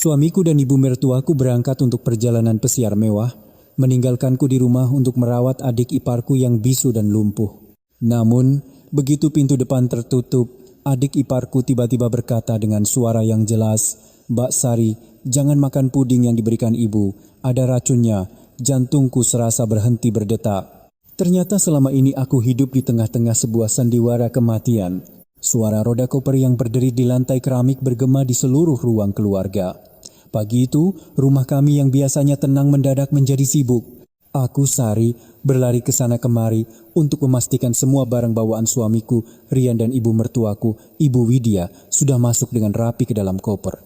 Suamiku dan ibu mertuaku berangkat untuk perjalanan pesiar mewah, meninggalkanku di rumah untuk merawat adik iparku yang bisu dan lumpuh. Namun, begitu pintu depan tertutup, adik iparku tiba-tiba berkata dengan suara yang jelas, "Mbak Sari, jangan makan puding yang diberikan ibu, ada racunnya." Jantungku serasa berhenti berdetak. Ternyata selama ini aku hidup di tengah-tengah sebuah sandiwara kematian. Suara roda koper yang berdiri di lantai keramik bergema di seluruh ruang keluarga. Pagi itu, rumah kami yang biasanya tenang mendadak menjadi sibuk. Aku, Sari, berlari ke sana kemari untuk memastikan semua barang bawaan suamiku, Rian dan ibu mertuaku, Ibu Widya, sudah masuk dengan rapi ke dalam koper.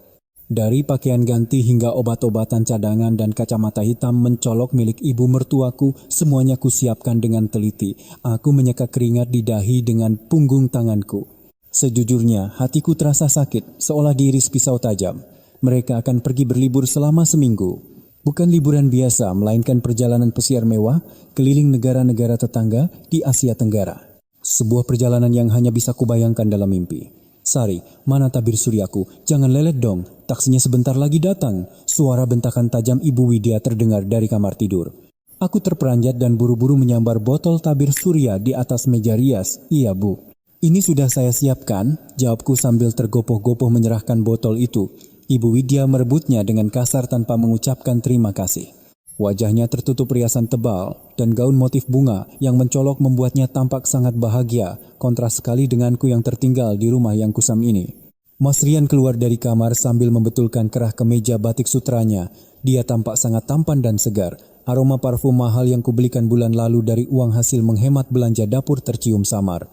Dari pakaian ganti hingga obat-obatan cadangan dan kacamata hitam mencolok milik ibu mertuaku, semuanya kusiapkan dengan teliti. Aku menyeka keringat di dahi dengan punggung tanganku. Sejujurnya, hatiku terasa sakit, seolah diiris pisau tajam. Mereka akan pergi berlibur selama seminggu. Bukan liburan biasa, melainkan perjalanan pesiar mewah keliling negara-negara tetangga di Asia Tenggara. Sebuah perjalanan yang hanya bisa kubayangkan dalam mimpi. "Sari, mana tabir suryaku? Jangan lelet dong, taksinya sebentar lagi datang." Suara bentakan tajam Ibu Widya terdengar dari kamar tidur. Aku terperanjat dan buru-buru menyambar botol tabir surya di atas meja rias. "Iya, Bu. Ini sudah saya siapkan," jawabku sambil tergopoh-gopoh menyerahkan botol itu. Ibu Widya merebutnya dengan kasar tanpa mengucapkan terima kasih. Wajahnya tertutup riasan tebal dan gaun motif bunga yang mencolok membuatnya tampak sangat bahagia, kontras sekali denganku yang tertinggal di rumah yang kusam ini. Mas Rian keluar dari kamar sambil membetulkan kerah kemeja batik sutranya. Dia tampak sangat tampan dan segar. Aroma parfum mahal yang kubelikan bulan lalu dari uang hasil menghemat belanja dapur tercium samar.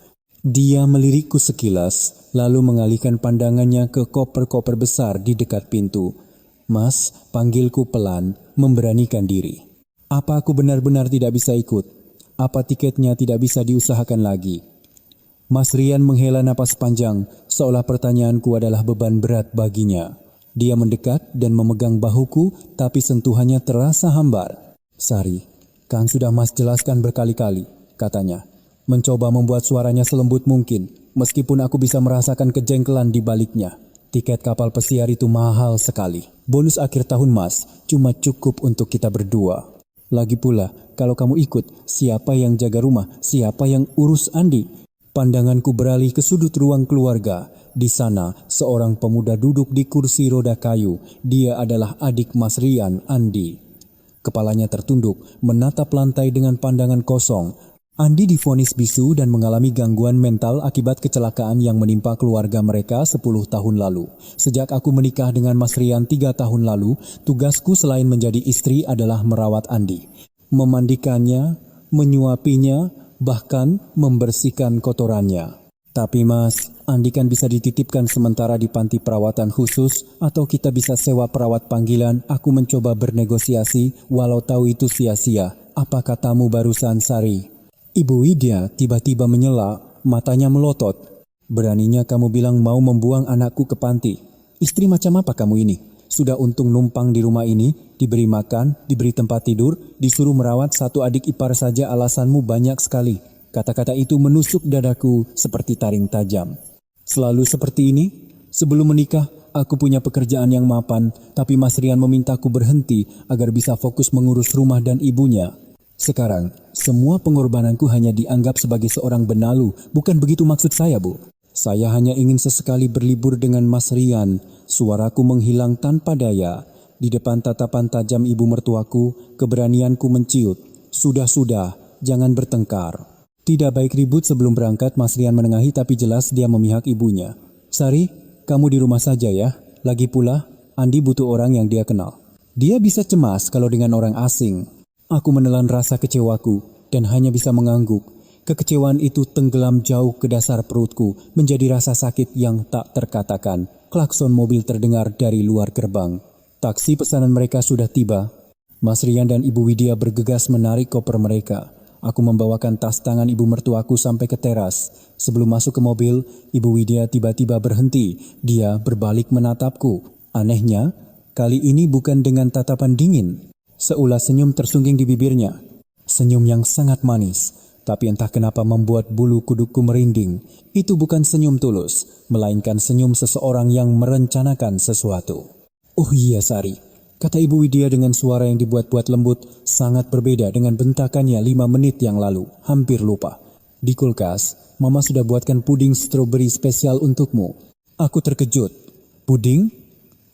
Dia melirikku sekilas, lalu mengalihkan pandangannya ke koper-koper besar di dekat pintu. "Mas," panggilku pelan, memberanikan diri. Apa aku benar-benar tidak bisa ikut? Apa tiketnya tidak bisa diusahakan lagi? Mas Rian menghela napas panjang, seolah pertanyaanku adalah beban berat baginya. Dia mendekat dan memegang bahuku, tapi sentuhannya terasa hambar. "Sari, kan sudah Mas jelaskan berkali-kali," katanya. Mencoba membuat suaranya selembut mungkin, meskipun aku bisa merasakan kejengkelan di baliknya. "Tiket kapal pesiar itu mahal sekali. Bonus akhir tahun Mas, cuma cukup untuk kita berdua. Lagi pula, kalau kamu ikut, siapa yang jaga rumah? Siapa yang urus Andi?" Pandanganku beralih ke sudut ruang keluarga. Di sana, seorang pemuda duduk di kursi roda kayu. Dia adalah adik Mas Rian, Andi. Kepalanya tertunduk, menatap lantai dengan pandangan kosong. Andi divonis bisu dan mengalami gangguan mental akibat kecelakaan yang menimpa keluarga mereka 10 tahun lalu. Sejak aku menikah dengan Mas Rian 3 tahun lalu, tugasku selain menjadi istri adalah merawat Andi. Memandikannya, menyuapinya, bahkan membersihkan kotorannya. "Tapi Mas, Andi kan bisa dititipkan sementara di panti perawatan khusus atau kita bisa sewa perawat panggilan." Aku mencoba bernegosiasi walau tahu itu sia-sia. "Apa katamu barusan, Sari?" Ibu Widya tiba-tiba menyela, matanya melotot. "Beraninya kamu bilang mau membuang anakku ke panti. Istri macam apa kamu ini? Sudah untung numpang di rumah ini, diberi makan, diberi tempat tidur, disuruh merawat satu adik ipar saja alasanmu banyak sekali." Kata-kata itu menusuk dadaku seperti taring tajam. "Selalu seperti ini? Sebelum menikah, aku punya pekerjaan yang mapan, tapi Mas Rian memintaku berhenti agar bisa fokus mengurus rumah dan ibunya. Sekarang, semua pengorbananku hanya dianggap sebagai seorang benalu. Bukan begitu maksud saya, Bu. Saya hanya ingin sesekali berlibur dengan Mas Rian." Suaraku menghilang tanpa daya. Di depan tatapan tajam ibu mertuaku, keberanianku menciut. "Sudah, jangan bertengkar." Tidak baik ribut sebelum berangkat, Mas Rian menengahi tapi jelas dia memihak ibunya. "Sari, kamu di rumah saja ya. Lagi pula, Andi butuh orang yang dia kenal. Dia bisa cemas kalau dengan orang asing." Aku menelan rasa kecewaku dan hanya bisa mengangguk. Kekecewaan itu tenggelam jauh ke dasar perutku, menjadi rasa sakit yang tak terkatakan. Klakson mobil terdengar dari luar gerbang. Taksi pesanan mereka sudah tiba. Mas Rian dan Ibu Widya bergegas menarik koper mereka. Aku membawakan tas tangan ibu mertuaku sampai ke teras. Sebelum masuk ke mobil, Ibu Widya tiba-tiba berhenti. Dia berbalik menatapku. Anehnya, kali ini bukan dengan tatapan dingin. Seulas senyum tersungging di bibirnya. Senyum yang sangat manis, tapi entah kenapa membuat bulu kudukku merinding. Itu bukan senyum tulus, melainkan senyum seseorang yang merencanakan sesuatu. Oh iya Sari, kata Ibu Widya dengan suara yang dibuat-buat lembut, sangat berbeda dengan bentakannya 5 menit yang lalu. Hampir lupa. Di kulkas, Mama sudah buatkan puding stroberi spesial untukmu. Aku terkejut. Puding?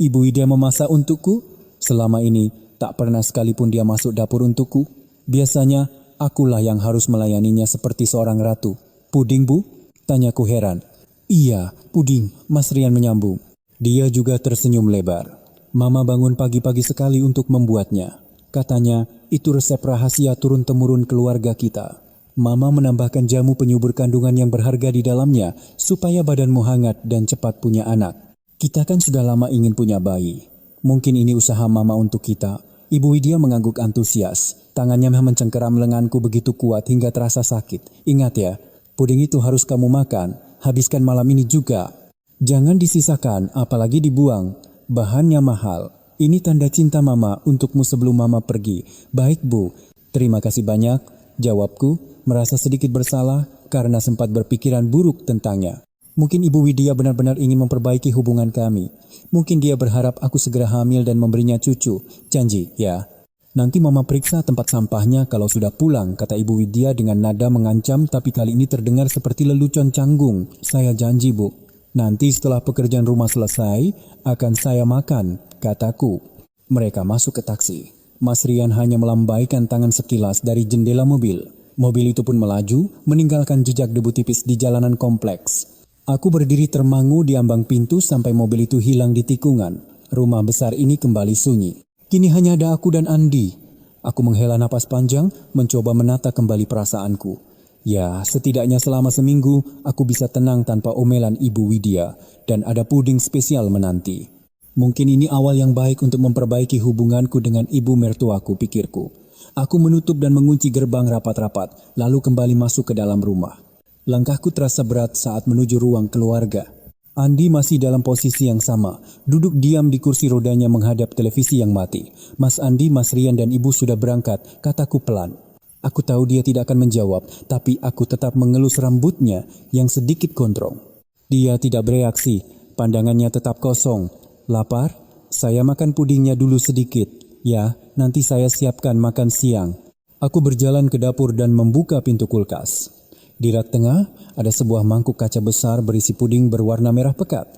Ibu Widya memasak untukku? Selama ini, tak pernah sekalipun dia masuk dapur untukku. Biasanya, akulah yang harus melayaninya seperti seorang ratu. Puding, Bu? Tanyaku heran. Iya, puding, Mas Rian menyambung. Dia juga tersenyum lebar. Mama bangun pagi-pagi sekali untuk membuatnya. Katanya, itu resep rahasia turun-temurun keluarga kita. Mama menambahkan jamu penyubur kandungan yang berharga di dalamnya supaya badanmu hangat dan cepat punya anak. Kita kan sudah lama ingin punya bayi. Mungkin ini usaha Mama untuk kita. Ibu Widya mengangguk antusias. Tangannya mencengkeram lenganku begitu kuat hingga terasa sakit. Ingat ya, puding itu harus kamu makan. Habiskan malam ini juga. Jangan disisakan, apalagi dibuang. Bahannya mahal. Ini tanda cinta Mama untukmu sebelum Mama pergi. Baik, Bu. Terima kasih banyak. Jawabku, merasa sedikit bersalah karena sempat berpikiran buruk tentangnya. Mungkin Ibu Widya benar-benar ingin memperbaiki hubungan kami. Mungkin dia berharap aku segera hamil dan memberinya cucu. Janji, ya. Nanti Mama periksa tempat sampahnya kalau sudah pulang, kata Ibu Widya dengan nada mengancam tapi kali ini terdengar seperti lelucon canggung. Saya janji, Bu. Nanti setelah pekerjaan rumah selesai, akan saya makan, kataku. Mereka masuk ke taksi. Mas Rian hanya melambaikan tangan sekilas dari jendela mobil. Mobil itu pun melaju, meninggalkan jejak debu tipis di jalanan kompleks. Aku berdiri termangu di ambang pintu sampai mobil itu hilang di tikungan. Rumah besar ini kembali sunyi. Kini hanya ada aku dan Andi. Aku menghela napas panjang, mencoba menata kembali perasaanku. Ya, setidaknya selama seminggu aku bisa tenang tanpa omelan Ibu Widya dan ada puding spesial menanti. Mungkin ini awal yang baik untuk memperbaiki hubunganku dengan ibu mertuaku, pikirku. Aku menutup dan mengunci gerbang rapat-rapat, lalu kembali masuk ke dalam rumah. Langkahku terasa berat saat menuju ruang keluarga. Andi masih dalam posisi yang sama, duduk diam di kursi rodanya menghadap televisi yang mati. Mas Andi, Mas Rian dan Ibu sudah berangkat, kataku pelan. Aku tahu dia tidak akan menjawab, tapi aku tetap mengelus rambutnya yang sedikit gondrong. Dia tidak bereaksi, pandangannya tetap kosong. Lapar? Saya makan pudingnya dulu sedikit. Ya, nanti saya siapkan makan siang. Aku berjalan ke dapur dan membuka pintu kulkas. Di rak tengah ada sebuah mangkuk kaca besar berisi puding berwarna merah pekat.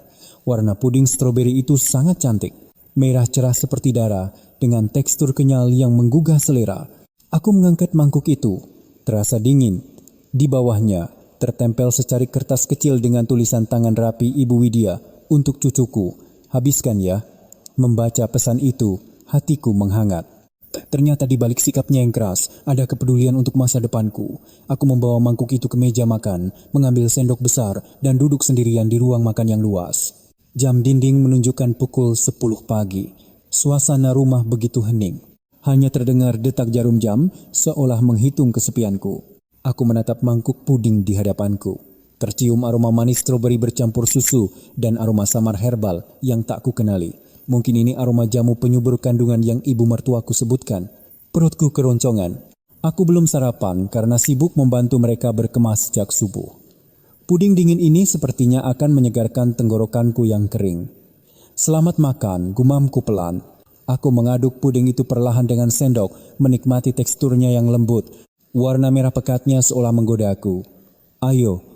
Warna puding stroberi itu sangat cantik. Merah cerah seperti darah dengan tekstur kenyal yang menggugah selera. Aku mengangkat mangkuk itu, terasa dingin. Di bawahnya tertempel secarik kertas kecil dengan tulisan tangan rapi Ibu Widya untuk cucuku. Habiskan ya. Membaca pesan itu, hatiku menghangat. Ternyata di balik sikapnya yang keras, ada kepedulian untuk masa depanku. Aku membawa mangkuk itu ke meja makan, mengambil sendok besar dan duduk sendirian di ruang makan yang luas. Jam dinding menunjukkan pukul 10 pagi. Suasana rumah begitu hening. Hanya terdengar detak jarum jam seolah menghitung kesepianku. Aku menatap mangkuk puding di hadapanku. Tercium aroma manis stroberi bercampur susu dan aroma samar herbal yang tak kukenali. Mungkin ini aroma jamu penyubur kandungan yang ibu mertuaku sebutkan. Perutku keroncongan. Aku belum sarapan karena sibuk membantu mereka berkemas sejak subuh. Puding dingin ini sepertinya akan menyegarkan tenggorokanku yang kering. Selamat makan, gumamku pelan. Aku mengaduk puding itu perlahan dengan sendok, menikmati teksturnya yang lembut. Warna merah pekatnya seolah menggodaku. Ayo,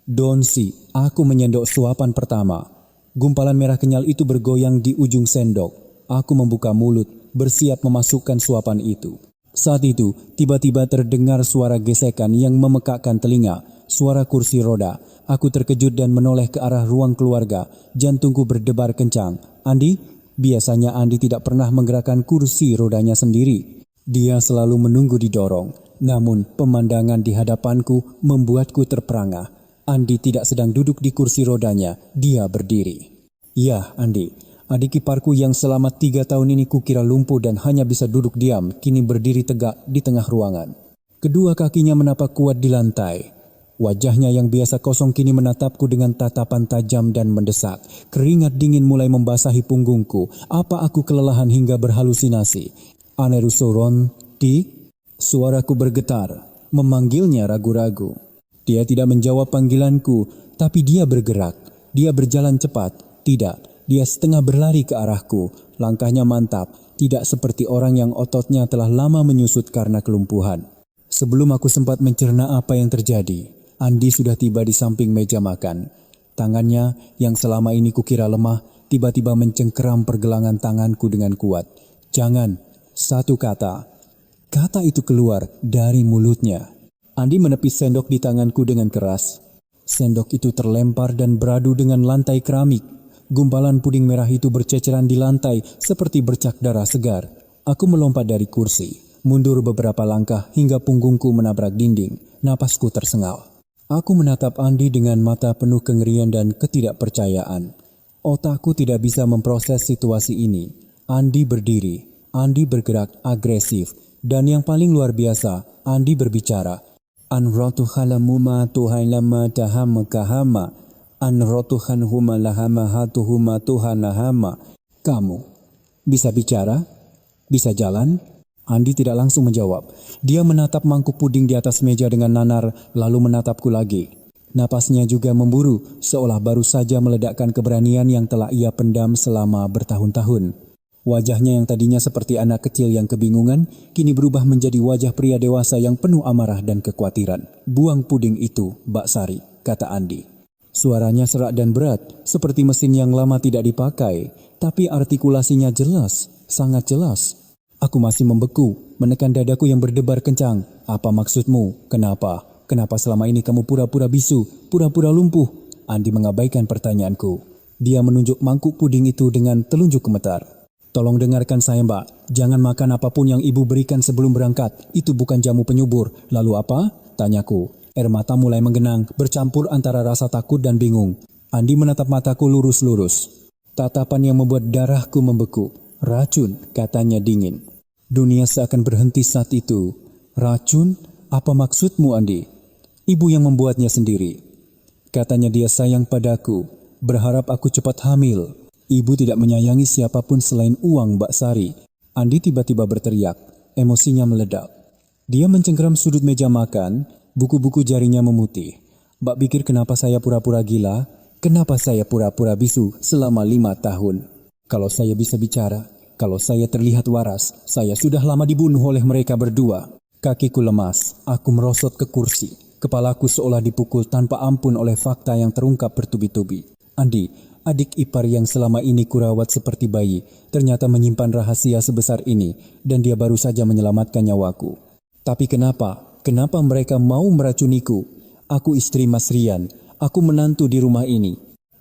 Donsi, aku menyendok suapan pertama. Gumpalan merah kenyal itu bergoyang di ujung sendok. Aku membuka mulut, bersiap memasukkan suapan itu. Saat itu, tiba-tiba terdengar suara gesekan yang memekakkan telinga. Suara kursi roda. Aku terkejut dan menoleh ke arah ruang keluarga. Jantungku berdebar kencang. Andi? Biasanya Andi tidak pernah menggerakkan kursi rodanya sendiri. Dia selalu menunggu didorong. Namun pemandangan di hadapanku membuatku terperangah. Andi tidak sedang duduk di kursi rodanya, dia berdiri. Ya, Andi, adik iparku yang selama 3 tahun ini kukira lumpuh dan hanya bisa duduk diam, kini berdiri tegak di tengah ruangan. Kedua kakinya menapak kuat di lantai. Wajahnya yang biasa kosong kini menatapku dengan tatapan tajam dan mendesak. Keringat dingin mulai membasahi punggungku. Apa aku kelelahan hingga berhalusinasi? Anerusoron, Di? Suaraku bergetar, memanggilnya ragu-ragu. Dia tidak menjawab panggilanku, tapi dia bergerak. Dia berjalan cepat. Tidak, Dia setengah berlari ke arahku. Langkahnya mantap, tidak seperti orang yang ototnya telah lama menyusut karena kelumpuhan. Sebelum aku sempat mencerna apa yang terjadi, Andi sudah tiba di samping meja makan. Tangannya yang selama ini kukira lemah, tiba-tiba mencengkeram pergelangan tanganku dengan kuat. "Jangan," satu kata. Kata itu keluar dari mulutnya. Andi menepis sendok di tanganku dengan keras. Sendok itu terlempar dan beradu dengan lantai keramik. Gumpalan puding merah itu berceceran di lantai seperti bercak darah segar. Aku melompat dari kursi, mundur beberapa langkah hingga punggungku menabrak dinding. Napasku tersengal. Aku menatap Andi dengan mata penuh kengerian dan ketidakpercayaan. Otakku tidak bisa memproses situasi ini. Andi berdiri, Andi bergerak agresif, dan yang paling luar biasa, Andi berbicara. "Anrotu halamuma tuhai lama tahama kahama. Anrotuhan huma lahama hatuhuma tuhanahama." "Kamu bisa bicara? Bisa jalan?" Andi tidak langsung menjawab. Dia menatap mangkuk puding di atas meja dengan nanar, lalu menatapku lagi. Napasnya juga memburu, seolah baru saja meledakkan keberanian yang telah ia pendam selama bertahun-tahun. Wajahnya yang tadinya seperti anak kecil yang kebingungan, kini berubah menjadi wajah pria dewasa yang penuh amarah dan kekhawatiran. "Buang puding itu, Mbak Sari," kata Andi. Suaranya serak dan berat, seperti mesin yang lama tidak dipakai, tapi artikulasinya jelas, sangat jelas. Aku masih membeku, menekan dadaku yang berdebar kencang. "Apa maksudmu? Kenapa? Kenapa selama ini kamu pura-pura bisu, pura-pura lumpuh?" Andi mengabaikan pertanyaanku. Dia menunjuk mangkuk puding itu dengan telunjuk gemetar. "Tolong dengarkan saya, Mbak. Jangan makan apapun yang ibu berikan sebelum berangkat. Itu bukan jamu penyubur." "Lalu apa?" tanyaku. Air mata mulai menggenang, bercampur antara rasa takut dan bingung. Andi menatap mataku lurus-lurus. Tatapan yang membuat darahku membeku. "Racun," katanya dingin. Dunia seakan berhenti saat itu. "Racun? Apa maksudmu, Andi?" "Ibu yang membuatnya sendiri. Katanya dia sayang padaku, berharap aku cepat hamil. Ibu tidak menyayangi siapapun selain uang, Mbak Sari." Andi tiba-tiba berteriak. Emosinya meledak. Dia mencengkeram sudut meja makan. Buku-buku jarinya memutih. "Mbak pikir kenapa saya pura-pura gila? Kenapa saya pura-pura bisu selama 5 tahun? Kalau saya bisa bicara, kalau saya terlihat waras, saya sudah lama dibunuh oleh mereka berdua." Kakiku lemas, aku merosot ke kursi. Kepalaku seolah dipukul tanpa ampun oleh fakta yang terungkap bertubi-tubi. Andi, adik ipar yang selama ini kurawat seperti bayi, ternyata menyimpan rahasia sebesar ini, dan dia baru saja menyelamatkan nyawaku. Tapi kenapa? Kenapa mereka mau meracuniku? Aku istri Mas Rian. Aku menantu di rumah ini.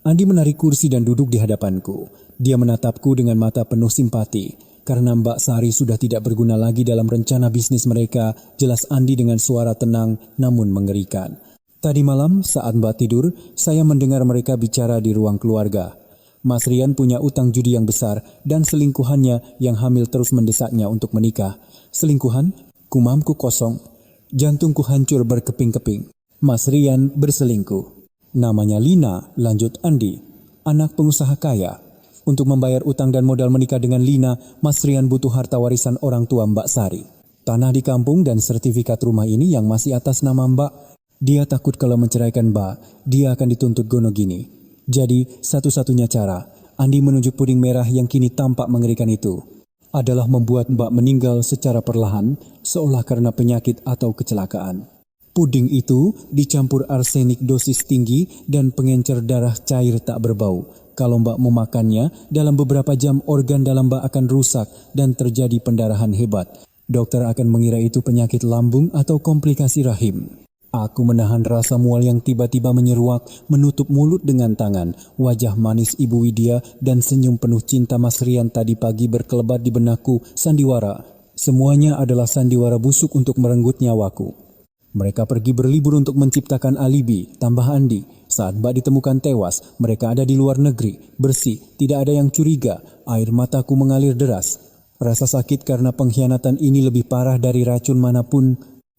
Andi menarik kursi dan duduk di hadapanku. Dia menatapku dengan mata penuh simpati. Karena Mbak Sari sudah tidak berguna lagi dalam rencana bisnis mereka, jelas Andi dengan suara tenang namun mengerikan. "Tadi malam saat Mbak tidur, saya mendengar mereka bicara di ruang keluarga. Mas Rian punya utang judi yang besar dan selingkuhannya yang hamil terus mendesaknya untuk menikah. Selingkuhan? Kumamku kosong. Jantungku hancur berkeping-keping. Mas Rian berselingkuh. Namanya Lina," lanjut Andi. "Anak pengusaha kaya. Untuk membayar utang dan modal menikah dengan Lina, Mas Rian butuh harta warisan orang tua Mbak Sari. Tanah di kampung dan sertifikat rumah ini yang masih atas nama Mbak. Dia takut kalau menceraikan Mbak, dia akan dituntut gono gini. Jadi satu-satunya cara," Andi menunjuk puding merah yang kini tampak mengerikan itu, "adalah membuat Mbak meninggal secara perlahan, seolah karena penyakit atau kecelakaan. Puding itu dicampur arsenik dosis tinggi dan pengencer darah cair tak berbau. Kalau Mbak memakannya, dalam beberapa jam organ dalam Mbak akan rusak dan terjadi pendarahan hebat. Dokter akan mengira itu penyakit lambung atau komplikasi rahim." Aku menahan rasa mual yang tiba-tiba menyeruak, menutup mulut dengan tangan. Wajah manis Ibu Widya dan senyum penuh cinta Mas Rian tadi pagi berkelebat di benakku. Sandiwara. Semuanya adalah sandiwara busuk untuk merenggut nyawaku. "Mereka pergi berlibur untuk menciptakan alibi," tambah Andi. "Saat Mbak ditemukan tewas, mereka ada di luar negeri, bersih, tidak ada yang curiga." Air mataku mengalir deras. Rasa sakit karena pengkhianatan ini lebih parah dari racun manapun.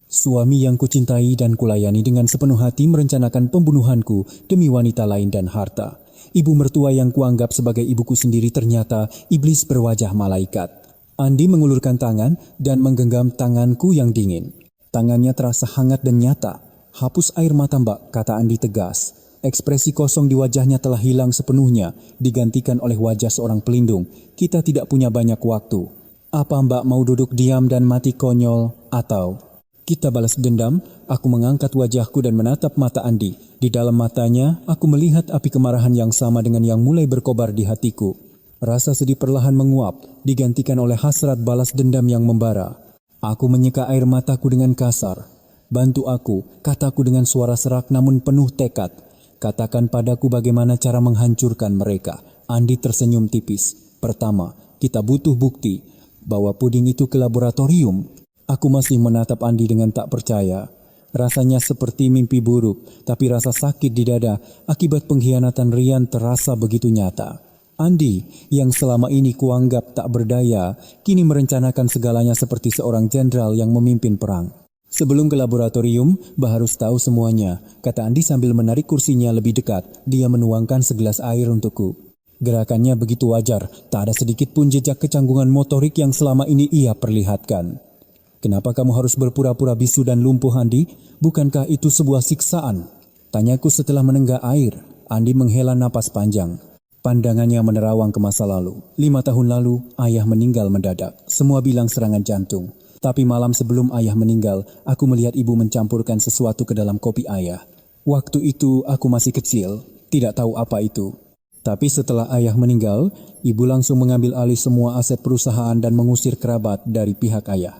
Suami yang kucintai dan kulayani dengan sepenuh hati merencanakan pembunuhanku demi wanita lain dan harta. Ibu mertua yang kuanggap sebagai ibuku sendiri ternyata iblis berwajah malaikat. Andi mengulurkan tangan dan menggenggam tanganku yang dingin. Tangannya terasa hangat dan nyata. "Hapus air mata Mbak," kata Andi tegas. Ekspresi kosong di wajahnya telah hilang sepenuhnya, digantikan oleh wajah seorang pelindung. Kita tidak punya banyak waktu. Apa Mbak mau duduk diam dan mati konyol? Atau kita balas dendam? Aku mengangkat wajahku dan menatap mata Andi. Di dalam matanya, aku melihat api kemarahan yang sama dengan yang mulai berkobar di hatiku. Rasa sedih perlahan menguap, digantikan oleh hasrat balas dendam yang membara. Aku menyeka air mataku dengan kasar. Bantu aku, kataku dengan suara serak namun penuh tekad. Katakan padaku bagaimana cara menghancurkan mereka. Andi tersenyum tipis. Pertama, kita butuh bukti bahwa puding itu ke laboratorium. Aku masih menatap Andi dengan tak percaya. Rasanya seperti mimpi buruk, tapi rasa sakit di dada akibat pengkhianatan Rian terasa begitu nyata. Andi, yang selama ini kuanggap tak berdaya, kini merencanakan segalanya seperti seorang jenderal yang memimpin perang. Sebelum ke laboratorium, Mbak harus tahu semuanya, kata Andi sambil menarik kursinya lebih dekat. Dia menuangkan segelas air untukku. Gerakannya begitu wajar, tak ada sedikit pun jejak kecanggungan motorik yang selama ini ia perlihatkan. Kenapa kamu harus berpura-pura bisu dan lumpuh, Andi? Bukankah itu sebuah siksaan? Tanyaku setelah menenggak air. Andi menghela napas panjang. Pandangannya menerawang ke masa lalu. 5 tahun lalu, ayah meninggal mendadak. Semua bilang serangan jantung. Tapi malam sebelum ayah meninggal, aku melihat ibu mencampurkan sesuatu ke dalam kopi ayah. Waktu itu aku masih kecil, tidak tahu apa itu. Tapi setelah ayah meninggal, ibu langsung mengambil alih semua aset perusahaan dan mengusir kerabat dari pihak ayah.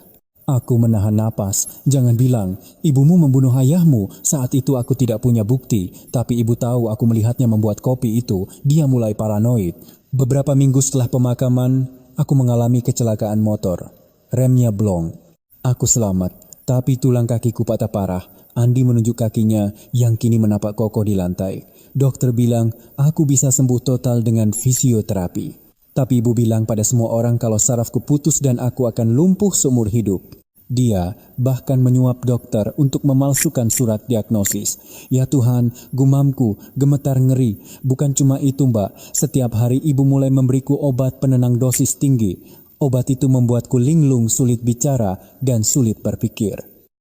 Aku menahan napas. Jangan bilang, ibumu membunuh ayahmu. Saat itu aku tidak punya bukti. Tapi ibu tahu aku melihatnya membuat kopi itu. Dia mulai paranoid. Beberapa minggu setelah pemakaman, aku mengalami kecelakaan motor. Remnya blong. Aku selamat. Tapi tulang kakiku patah parah. Andi menunjuk kakinya yang kini menapak kokoh di lantai. Dokter bilang aku bisa sembuh total dengan fisioterapi. Tapi ibu bilang pada semua orang kalau sarafku putus dan aku akan lumpuh seumur hidup. Dia bahkan menyuap dokter untuk memalsukan surat diagnosis. Ya Tuhan, gumamku gemetar ngeri. Bukan cuma itu Mbak, setiap hari ibu mulai memberiku obat penenang dosis tinggi. Obat itu membuatku linglung, sulit bicara, dan sulit berpikir.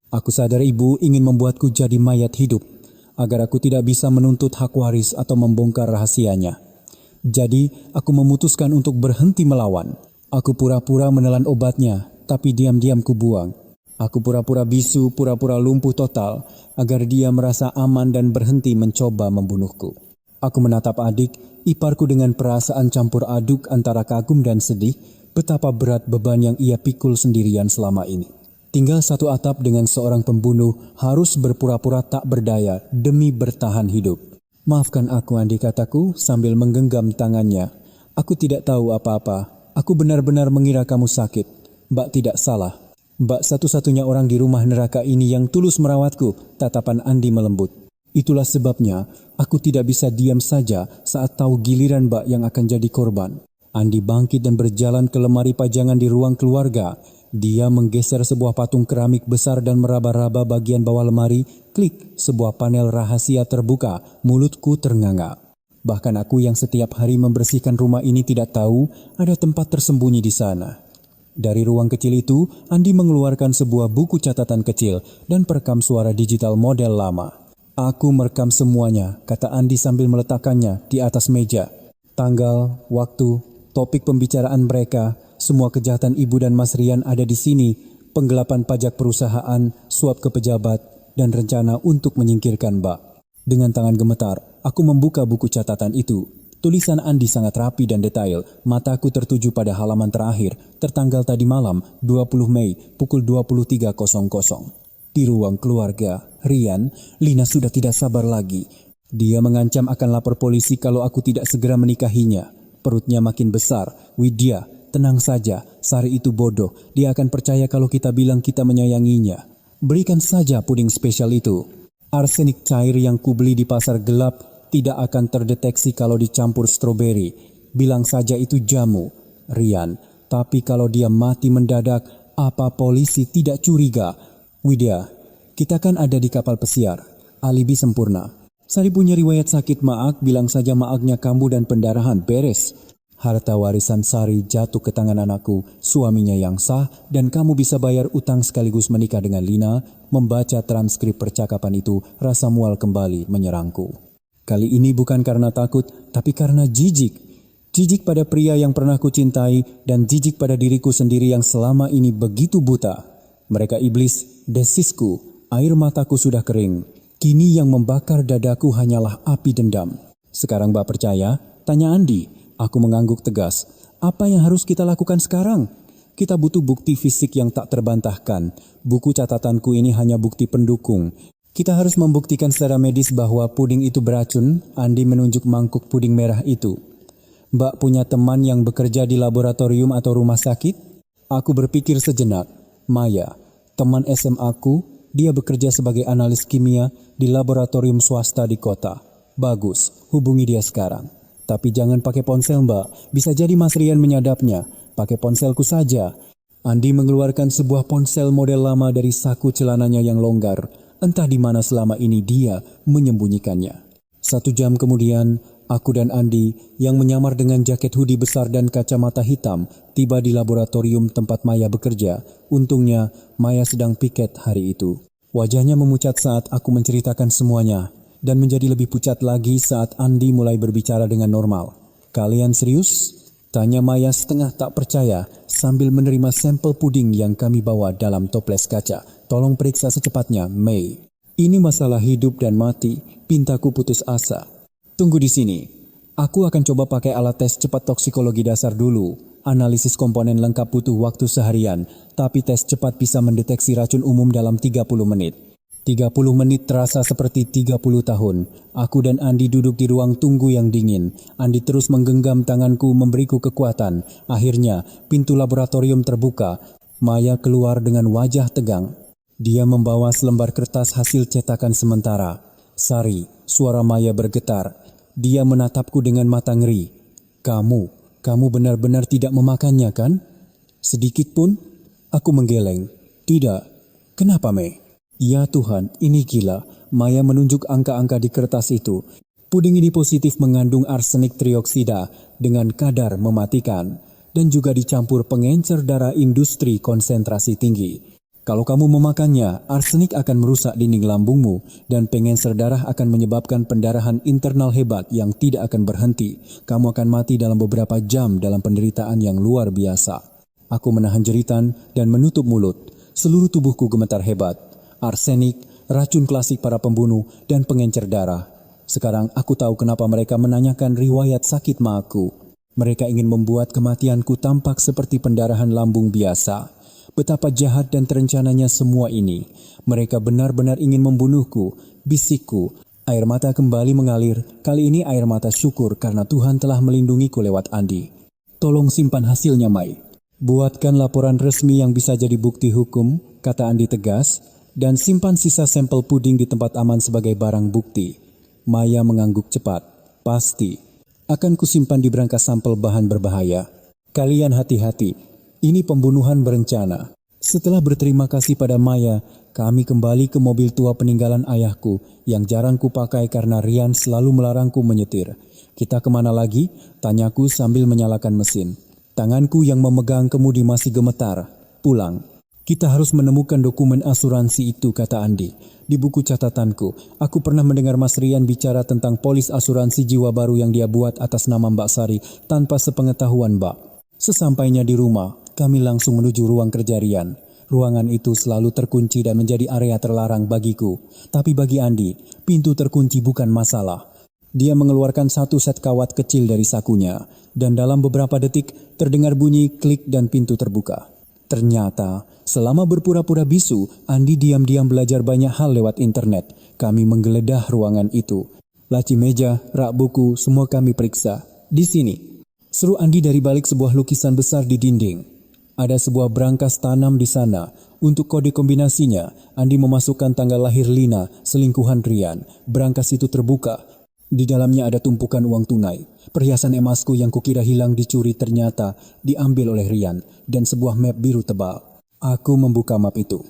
Aku sadar ibu ingin membuatku jadi mayat hidup, agar aku tidak bisa menuntut hak waris atau membongkar rahasianya. Jadi, aku memutuskan untuk berhenti melawan. Aku pura-pura menelan obatnya, tapi diam-diam ku buang. Aku pura-pura bisu, pura-pura lumpuh total, agar dia merasa aman dan berhenti mencoba membunuhku. Aku menatap adik, iparku dengan perasaan campur aduk antara kagum dan sedih, betapa berat beban yang ia pikul sendirian selama ini. Tinggal satu atap dengan seorang pembunuh harus berpura-pura tak berdaya demi bertahan hidup. Maafkan aku Andi, kataku sambil menggenggam tangannya. Aku tidak tahu apa-apa. Aku benar-benar mengira kamu sakit. Mbak tidak salah. Mbak satu-satunya orang di rumah neraka ini yang tulus merawatku. Tatapan Andi melembut. Itulah sebabnya aku tidak bisa diam saja saat tahu giliran Mbak yang akan jadi korban. Andi bangkit dan berjalan ke lemari pajangan di ruang keluarga. Dia menggeser sebuah patung keramik besar dan meraba-raba bagian bawah lemari. Klik, sebuah panel rahasia terbuka. Mulutku ternganga. Bahkan aku yang setiap hari membersihkan rumah ini tidak tahu ada tempat tersembunyi di sana. Dari ruang kecil itu, Andi mengeluarkan sebuah buku catatan kecil dan perekam suara digital model lama. Aku merekam semuanya, kata Andi sambil meletakkannya di atas meja. Tanggal, waktu, topik pembicaraan mereka, semua kejahatan ibu dan Mas Rian ada di sini, penggelapan pajak perusahaan, suap ke pejabat, dan rencana untuk menyingkirkan Mbak. Dengan tangan gemetar, aku membuka buku catatan itu. Tulisan Andi sangat rapi dan detail. Mataku tertuju pada halaman terakhir, tertanggal tadi malam, 20 Mei, pukul 23.00. Di ruang keluarga, Rian, Lina sudah tidak sabar lagi. Dia mengancam akan lapor polisi kalau aku tidak segera menikahinya. Perutnya makin besar. Widya, tenang saja, Sari itu bodoh. Dia akan percaya kalau kita bilang kita menyayanginya. Berikan saja puding spesial itu. Arsenik cair yang kubeli di pasar gelap tidak akan terdeteksi kalau dicampur stroberi. Bilang saja itu jamu, Rian. Tapi kalau dia mati mendadak, apa polisi tidak curiga? Widya, kita kan ada di kapal pesiar. Alibi sempurna. Sari punya riwayat sakit maag, bilang saja maagnya kambuh dan pendarahan, beres. Harta warisan Sari jatuh ke tangan anakku, suaminya yang sah, dan kamu bisa bayar utang sekaligus menikah dengan Lina. Membaca transkrip percakapan itu, rasa mual kembali menyerangku. Kali ini bukan karena takut, tapi karena jijik. Jijik pada pria yang pernah kucintai dan jijik pada diriku sendiri yang selama ini begitu buta. Mereka iblis, desisku, air mataku sudah kering. Kini yang membakar dadaku hanyalah api dendam. Sekarang Mbak percaya? Tanya Andi. Aku mengangguk tegas. Apa yang harus kita lakukan sekarang? Kita butuh bukti fisik yang tak terbantahkan. Buku catatanku ini hanya bukti pendukung. Kita harus membuktikan secara medis bahwa puding itu beracun. Andi menunjuk mangkuk puding merah itu. Mbak punya teman yang bekerja di laboratorium atau rumah sakit? Aku berpikir sejenak. Maya, teman SMA-ku, dia bekerja sebagai analis kimia di laboratorium swasta di kota. Bagus, hubungi dia sekarang. Tapi jangan pakai ponsel Mbak, bisa jadi Mas Rian menyadapnya. Pakai ponselku saja. Andi mengeluarkan sebuah ponsel model lama dari saku celananya yang longgar. Entah di mana selama ini dia menyembunyikannya. 1 jam kemudian, aku dan Andi yang menyamar dengan jaket hoodie besar dan kacamata hitam tiba di laboratorium tempat Maya bekerja. Untungnya, Maya sedang piket hari itu. Wajahnya memucat saat aku menceritakan semuanya dan menjadi lebih pucat lagi saat Andi mulai berbicara dengan normal. Kalian serius? Tanya Maya setengah tak percaya sambil menerima sampel puding yang kami bawa dalam toples kaca. Tolong periksa secepatnya, Mei. Ini masalah hidup dan mati, pintaku putus asa. Tunggu di sini. Aku akan coba pakai alat tes cepat toksikologi dasar dulu. Analisis komponen lengkap butuh waktu seharian, tapi tes cepat bisa mendeteksi racun umum dalam 30 menit. 30 menit terasa seperti 30 tahun. Aku dan Andi duduk di ruang tunggu yang dingin. Andi terus menggenggam tanganku memberiku kekuatan. Akhirnya, pintu laboratorium terbuka. Maya keluar dengan wajah tegang. Dia membawa selembar kertas hasil cetakan sementara. Sari, suara Maya bergetar. Dia menatapku dengan mata ngeri. Kamu benar-benar tidak memakannya kan? Sedikit pun? Aku menggeleng. Tidak. Kenapa, Mei? Ya Tuhan, ini gila. Maya menunjuk angka-angka di kertas itu. Puding ini positif mengandung arsenik trioksida dengan kadar mematikan. Dan juga dicampur pengencer darah industri konsentrasi tinggi. Kalau kamu memakannya, arsenik akan merusak dinding lambungmu dan pengencer darah akan menyebabkan pendarahan internal hebat yang tidak akan berhenti. Kamu akan mati dalam beberapa jam dalam penderitaan yang luar biasa. Aku menahan jeritan dan menutup mulut. Seluruh tubuhku gemetar hebat. Arsenik, racun klasik para pembunuh, dan pengencer darah. Sekarang aku tahu kenapa mereka menanyakan riwayat sakit maku. Mereka ingin membuat kematianku tampak seperti pendarahan lambung biasa. Betapa jahat dan terencananya semua ini. Mereka benar-benar ingin membunuhku, bisikku. Air mata kembali mengalir, kali ini air mata syukur karena Tuhan telah melindungiku lewat Andi. Tolong simpan hasilnya, Mai. Buatkan laporan resmi yang bisa jadi bukti hukum, kata Andi tegas, dan simpan sisa sampel puding di tempat aman sebagai barang bukti. Maya mengangguk cepat. Pasti. Akan kusimpan di berangkas sampel bahan berbahaya. Kalian hati-hati. Ini pembunuhan berencana. Setelah berterima kasih pada Maya, kami kembali ke mobil tua peninggalan ayahku yang jarang kupakai karena Rian selalu melarangku menyetir. Kita kemana lagi? Tanyaku sambil menyalakan mesin. Tanganku yang memegang kemudi masih gemetar. Pulang. Kita harus menemukan dokumen asuransi itu, kata Andi. Di buku catatanku, aku pernah mendengar Mas Rian bicara tentang polis asuransi jiwa baru yang dia buat atas nama Mbak Sari tanpa sepengetahuan Mbak. Sesampainya di rumah, kami langsung menuju ruang kerja Rian. Ruangan itu selalu terkunci dan menjadi area terlarang bagiku. Tapi bagi Andi, pintu terkunci bukan masalah. Dia mengeluarkan 1 set kawat kecil dari sakunya. Dan dalam beberapa detik, terdengar bunyi klik dan pintu terbuka. Ternyata, selama berpura-pura bisu, Andi diam-diam belajar banyak hal lewat internet. Kami menggeledah ruangan itu. Laci meja, rak buku, semua kami periksa. Di sini, seru Andi dari balik sebuah lukisan besar di dinding. Ada sebuah brankas tanam di sana. Untuk kode kombinasinya, Andi memasukkan tanggal lahir Lina, selingkuhan Rian. Brankas itu terbuka. Di dalamnya ada tumpukan uang tunai. Perhiasan emasku yang kukira hilang dicuri ternyata diambil oleh Rian. Dan sebuah map biru tebal. Aku membuka map itu.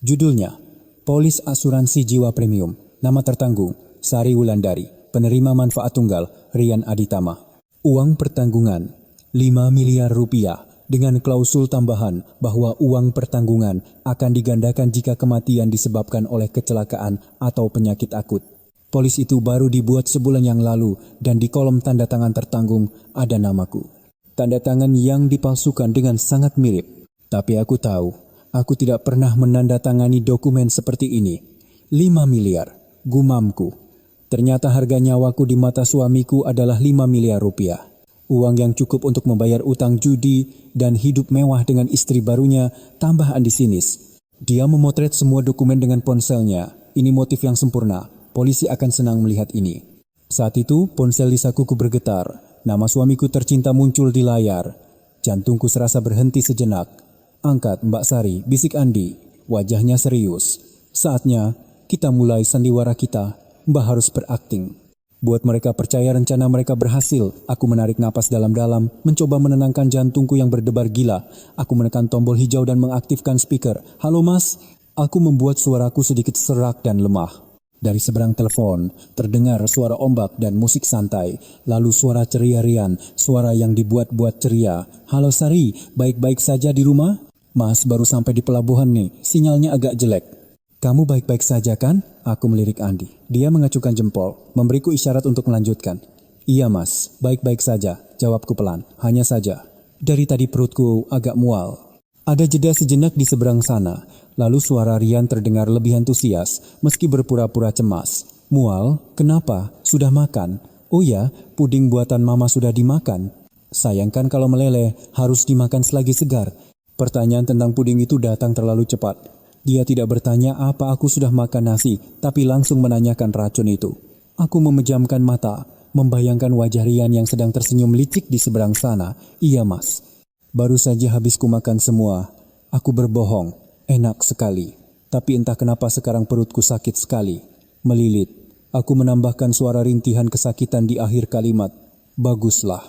Judulnya, Polis Asuransi Jiwa Premium. Nama tertanggung, Sari Wulandari. Penerima manfaat tunggal, Rian Aditama. Uang pertanggungan, 5 miliar rupiah. Dengan klausul tambahan bahwa uang pertanggungan akan digandakan jika kematian disebabkan oleh kecelakaan atau penyakit akut. Polis itu baru dibuat sebulan yang lalu dan di kolom tanda tangan tertanggung ada namaku. Tanda tangan yang dipalsukan dengan sangat mirip. Tapi aku tahu, aku tidak pernah menandatangani dokumen seperti ini. 5 miliar, gumamku. Ternyata harga nyawaku di mata suamiku adalah 5 miliar rupiah. Uang yang cukup untuk membayar utang judi dan hidup mewah dengan istri barunya, tambah Andi sinis. Dia memotret semua dokumen dengan ponselnya. Ini motif yang sempurna. Polisi akan senang melihat ini. Saat itu, ponsel di sakuku bergetar. Nama suamiku tercinta muncul di layar. Jantungku serasa berhenti sejenak. Angkat, Mbak Sari, bisik Andi. Wajahnya serius. Saatnya, kita mulai sandiwara kita. Mbak harus berakting. Buat mereka percaya rencana mereka berhasil, aku menarik napas dalam-dalam, mencoba menenangkan jantungku yang berdebar gila. Aku menekan tombol hijau dan mengaktifkan speaker. Halo mas, aku membuat suaraku sedikit serak dan lemah. Dari seberang telepon, terdengar suara ombak dan musik santai. Lalu suara ceria Rian, suara yang dibuat-buat ceria. Halo Sari, baik-baik saja di rumah? Mas baru sampai di pelabuhan nih, sinyalnya agak jelek. Kamu baik-baik saja kan? Aku melirik Andi. Dia mengacukan jempol, memberiku isyarat untuk melanjutkan. Iya mas, baik-baik saja, jawabku pelan. Hanya saja, dari tadi perutku agak mual. Ada jeda sejenak di seberang sana, lalu suara Rian terdengar lebih antusias, meski berpura-pura cemas. Mual? Kenapa? Sudah makan? Oh ya, puding buatan mama sudah dimakan. Sayangkan kalau meleleh, harus dimakan selagi segar. Pertanyaan tentang puding itu datang terlalu cepat. Dia tidak bertanya apa aku sudah makan nasi, tapi langsung menanyakan racun itu. Aku memejamkan mata, membayangkan wajah Rian yang sedang tersenyum licik di seberang sana. Iya mas, baru saja habis ku makan semua. Aku berbohong, enak sekali. Tapi entah kenapa sekarang perutku sakit sekali. Melilit, aku menambahkan suara rintihan kesakitan di akhir kalimat. Baguslah.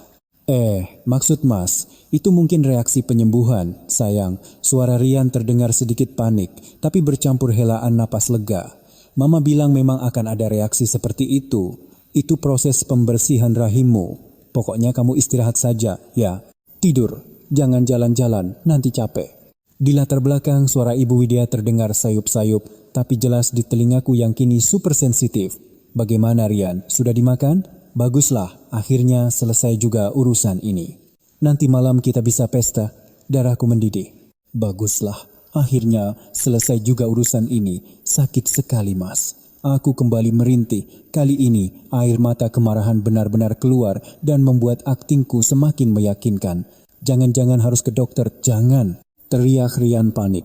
Maksud mas, itu mungkin reaksi penyembuhan, sayang. Suara Rian terdengar sedikit panik, tapi bercampur helaan napas lega. Mama bilang memang akan ada reaksi seperti itu. Itu proses pembersihan rahimmu. Pokoknya kamu istirahat saja, ya. Tidur, jangan jalan-jalan, nanti capek. Di latar belakang suara Ibu Widya terdengar sayup-sayup, tapi jelas di telingaku yang kini super sensitif. Bagaimana Rian, sudah dimakan? Baguslah, akhirnya selesai juga urusan ini. Nanti malam kita bisa pesta, darahku mendidih. Baguslah, akhirnya selesai juga urusan ini. Sakit sekali mas. Aku kembali merintih. Kali ini air mata kemarahan benar-benar keluar dan membuat aktingku semakin meyakinkan. Jangan-jangan harus ke dokter, jangan. Teriak Rian panik.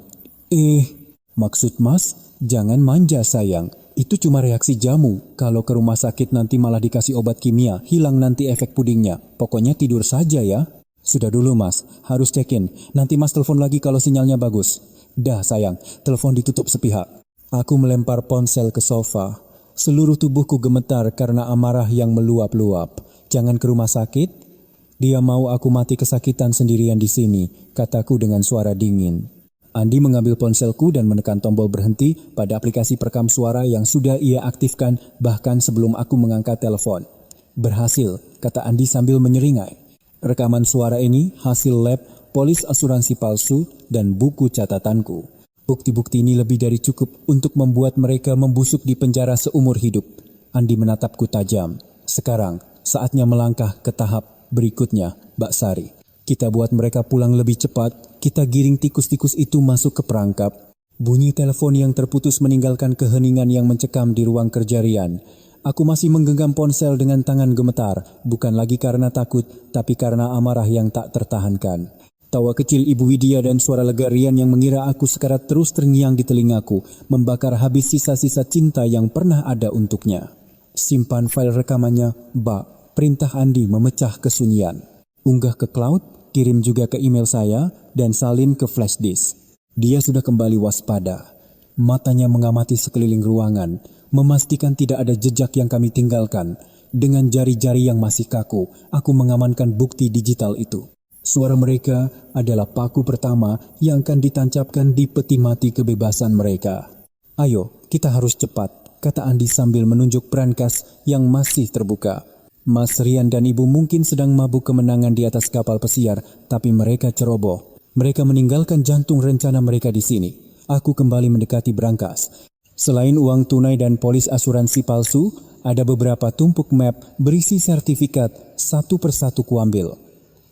Maksud mas, jangan manja sayang. Itu cuma reaksi jamu. Kalau ke rumah sakit nanti malah dikasih obat kimia, hilang nanti efek pudingnya. Pokoknya tidur saja ya. Sudah dulu mas, harus check-in. Nanti mas telepon lagi kalau sinyalnya bagus. Dah sayang, telepon ditutup sepihak. Aku melempar ponsel ke sofa. Seluruh tubuhku gemetar karena amarah yang meluap-luap. Jangan ke rumah sakit. Dia mau aku mati kesakitan sendirian di sini, kataku dengan suara dingin. Andi mengambil ponselku dan menekan tombol berhenti pada aplikasi perekam suara yang sudah ia aktifkan bahkan sebelum aku mengangkat telepon. Berhasil, kata Andi sambil menyeringai. Rekaman suara ini hasil lab, polis asuransi palsu, dan buku catatanku. Bukti-bukti ini lebih dari cukup untuk membuat mereka membusuk di penjara seumur hidup. Andi menatapku tajam. Sekarang, saatnya melangkah ke tahap berikutnya, Mbak Sari. Kita buat mereka pulang lebih cepat, kita giring tikus-tikus itu masuk ke perangkap. Bunyi telepon yang terputus meninggalkan keheningan yang mencekam di ruang kerja Rian. Aku masih menggenggam ponsel dengan tangan gemetar, bukan lagi karena takut, tapi karena amarah yang tak tertahankan. Tawa kecil Ibu Widya dan suara lega Rian yang mengira aku sekarat terus terngiang di telingaku, membakar habis sisa-sisa cinta yang pernah ada untuknya. Simpan file rekamannya, Mbak. Perintah Andi memecah kesunyian. Unggah ke cloud, kirim juga ke email saya, dan salin ke flash disk. Dia sudah kembali waspada. Matanya mengamati sekeliling ruangan, memastikan tidak ada jejak yang kami tinggalkan. Dengan jari-jari yang masih kaku, aku mengamankan bukti digital itu. Suara mereka adalah paku pertama yang akan ditancapkan di peti mati kebebasan mereka. Ayo, kita harus cepat, kata Andi sambil menunjuk brankas yang masih terbuka. Mas Rian dan Ibu mungkin sedang mabuk kemenangan di atas kapal pesiar, tapi mereka ceroboh. Mereka meninggalkan jantung rencana mereka di sini. Aku kembali mendekati brankas. Selain uang tunai dan polis asuransi palsu, ada beberapa tumpuk map berisi sertifikat, satu persatu kuambil.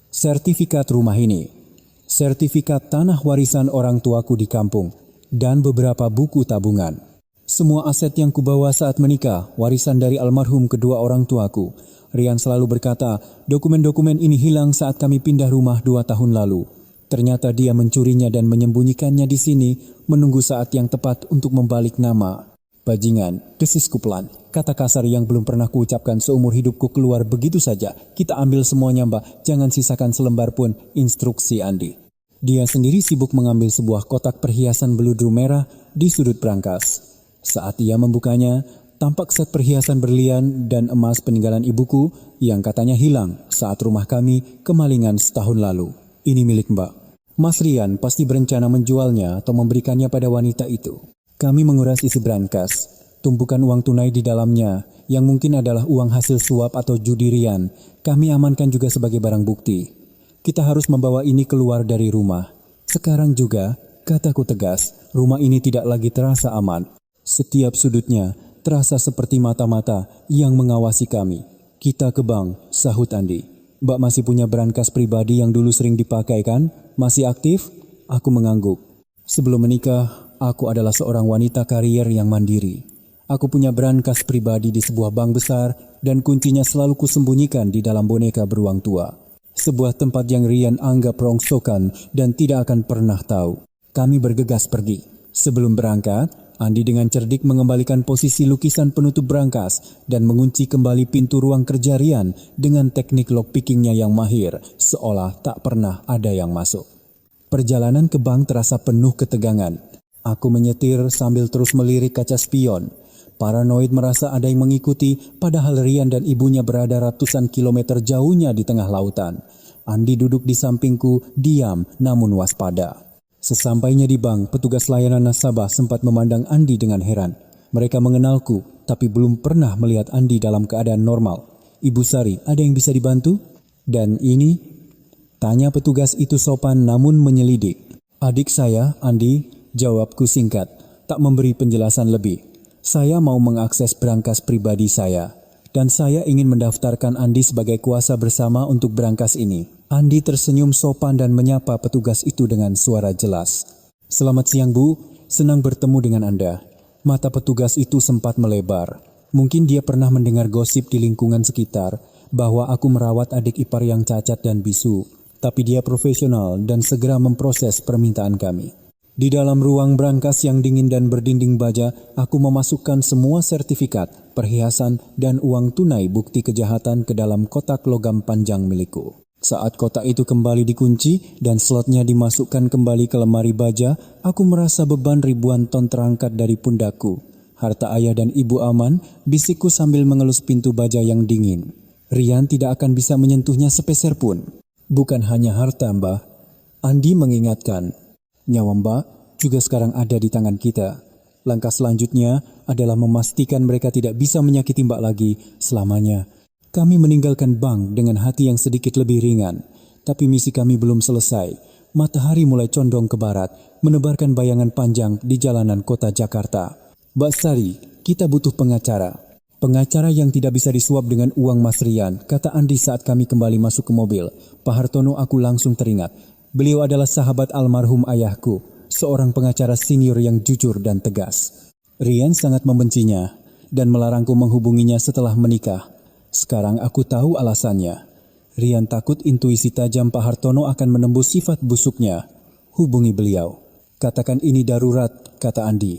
Sertifikat rumah ini, sertifikat tanah warisan orang tuaku di kampung, dan beberapa buku tabungan. Semua aset yang kubawa saat menikah, warisan dari almarhum kedua orang tuaku. Rian selalu berkata, dokumen-dokumen ini hilang saat kami pindah rumah 2 tahun lalu. Ternyata dia mencurinya dan menyembunyikannya di sini, menunggu saat yang tepat untuk membalik nama. Bajingan, desisku pelan. Kata kasar yang belum pernah kuucapkan seumur hidupku keluar begitu saja. Kita ambil semuanya, Mbak. Jangan sisakan selembar pun, instruksi Andi. Dia sendiri sibuk mengambil sebuah kotak perhiasan beludru merah di sudut brankas. Saat ia membukanya, tampak set perhiasan berlian dan emas peninggalan ibuku yang katanya hilang saat rumah kami kemalingan setahun lalu. Ini milik Mbak. Mas Rian pasti berencana menjualnya atau memberikannya pada wanita itu. Kami menguras isi brankas, tumpukan uang tunai di dalamnya yang mungkin adalah uang hasil suap atau judi Rian. Kami amankan juga sebagai barang bukti. Kita harus membawa ini keluar dari rumah. Sekarang juga, kataku tegas, rumah ini tidak lagi terasa aman. Setiap sudutnya terasa seperti mata-mata yang mengawasi kami. Kita ke bank, sahut Andi. Mbak masih punya brankas pribadi yang dulu sering dipakai kan? Masih aktif? Aku mengangguk. Sebelum menikah, aku adalah seorang wanita karier yang mandiri. Aku punya brankas pribadi di sebuah bank besar dan kuncinya selalu kusembunyikan di dalam boneka beruang tua. Sebuah tempat yang Rian anggap rongsokan dan tidak akan pernah tahu. Kami bergegas pergi. Sebelum berangkat, Andi dengan cerdik mengembalikan posisi lukisan penutup brankas dan mengunci kembali pintu ruang kerja Rian dengan teknik lockpickingnya yang mahir, seolah tak pernah ada yang masuk. Perjalanan ke bank terasa penuh ketegangan. Aku menyetir sambil terus melirik kaca spion. Paranoid merasa ada yang mengikuti, padahal Rian dan ibunya berada ratusan kilometer jauhnya di tengah lautan. Andi duduk di sampingku, diam namun waspada. Sesampainya di bank, petugas layanan nasabah sempat memandang Andi dengan heran. Mereka mengenalku, tapi belum pernah melihat Andi dalam keadaan normal. Ibu Sari, ada yang bisa dibantu? Dan ini? Tanya petugas itu sopan namun menyelidik. Adik saya, Andi, jawabku singkat, tak memberi penjelasan lebih. Saya mau mengakses brankas pribadi saya, dan saya ingin mendaftarkan Andi sebagai kuasa bersama untuk brankas ini. Andi tersenyum sopan dan menyapa petugas itu dengan suara jelas. Selamat siang Bu, senang bertemu dengan Anda. Mata petugas itu sempat melebar. Mungkin dia pernah mendengar gosip di lingkungan sekitar bahwa aku merawat adik ipar yang cacat dan bisu. Tapi dia profesional dan segera memproses permintaan kami. Di dalam ruang brankas yang dingin dan berdinding baja, aku memasukkan semua sertifikat, perhiasan, dan uang tunai bukti kejahatan ke dalam kotak logam panjang milikku. Saat kotak itu kembali dikunci dan slotnya dimasukkan kembali ke lemari baja, aku merasa beban ribuan ton terangkat dari pundakku. Harta ayah dan ibu aman, bisikku sambil mengelus pintu baja yang dingin. Rian tidak akan bisa menyentuhnya sepeser pun. Bukan hanya harta, Mbah. Andi mengingatkan. Nyawa Mbak juga sekarang ada di tangan kita. Langkah selanjutnya adalah memastikan mereka tidak bisa menyakiti Mbak lagi selamanya. Kami meninggalkan bank dengan hati yang sedikit lebih ringan. Tapi misi kami belum selesai. Matahari mulai condong ke barat, menebarkan bayangan panjang di jalanan kota Jakarta. Mbak Sari, kita butuh pengacara. Pengacara yang tidak bisa disuap dengan uang Mas Rian, kata Andi saat kami kembali masuk ke mobil. Pak Hartono, aku langsung teringat. Beliau adalah sahabat almarhum ayahku, seorang pengacara senior yang jujur dan tegas. Rian sangat membencinya dan melarangku menghubunginya setelah menikah. Sekarang aku tahu alasannya. Rian takut intuisi tajam Pak Hartono akan menembus sifat busuknya. Hubungi beliau. Katakan ini darurat, kata Andi.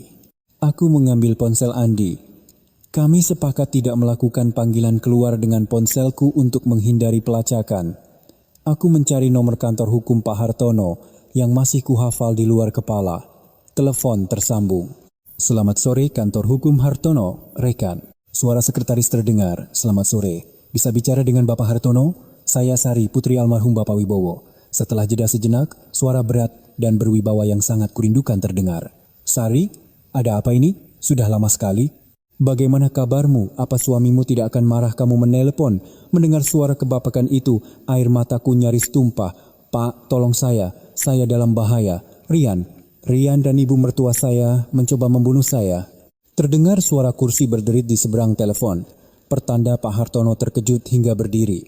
Aku mengambil ponsel Andi. Kami sepakat tidak melakukan panggilan keluar dengan ponselku untuk menghindari pelacakan. Aku mencari nomor kantor hukum Pak Hartono yang masih kuhafal di luar kepala. Telepon tersambung. Selamat sore kantor hukum Hartono, rekan. Suara sekretaris terdengar. Selamat sore. Bisa bicara dengan Bapak Hartono? Saya Sari, putri almarhum Bapak Wibowo. Setelah jeda sejenak, suara berat dan berwibawa yang sangat kurindukan terdengar. Sari, ada apa ini? Sudah lama sekali. Bagaimana kabarmu? Apa suamimu tidak akan marah kamu menelepon? Mendengar suara kebapakan itu, air mataku nyaris tumpah. Pak, tolong saya dalam bahaya. Rian dan ibu mertua saya mencoba membunuh saya. Terdengar suara kursi berderit di seberang telepon. Pertanda Pak Hartono terkejut hingga berdiri.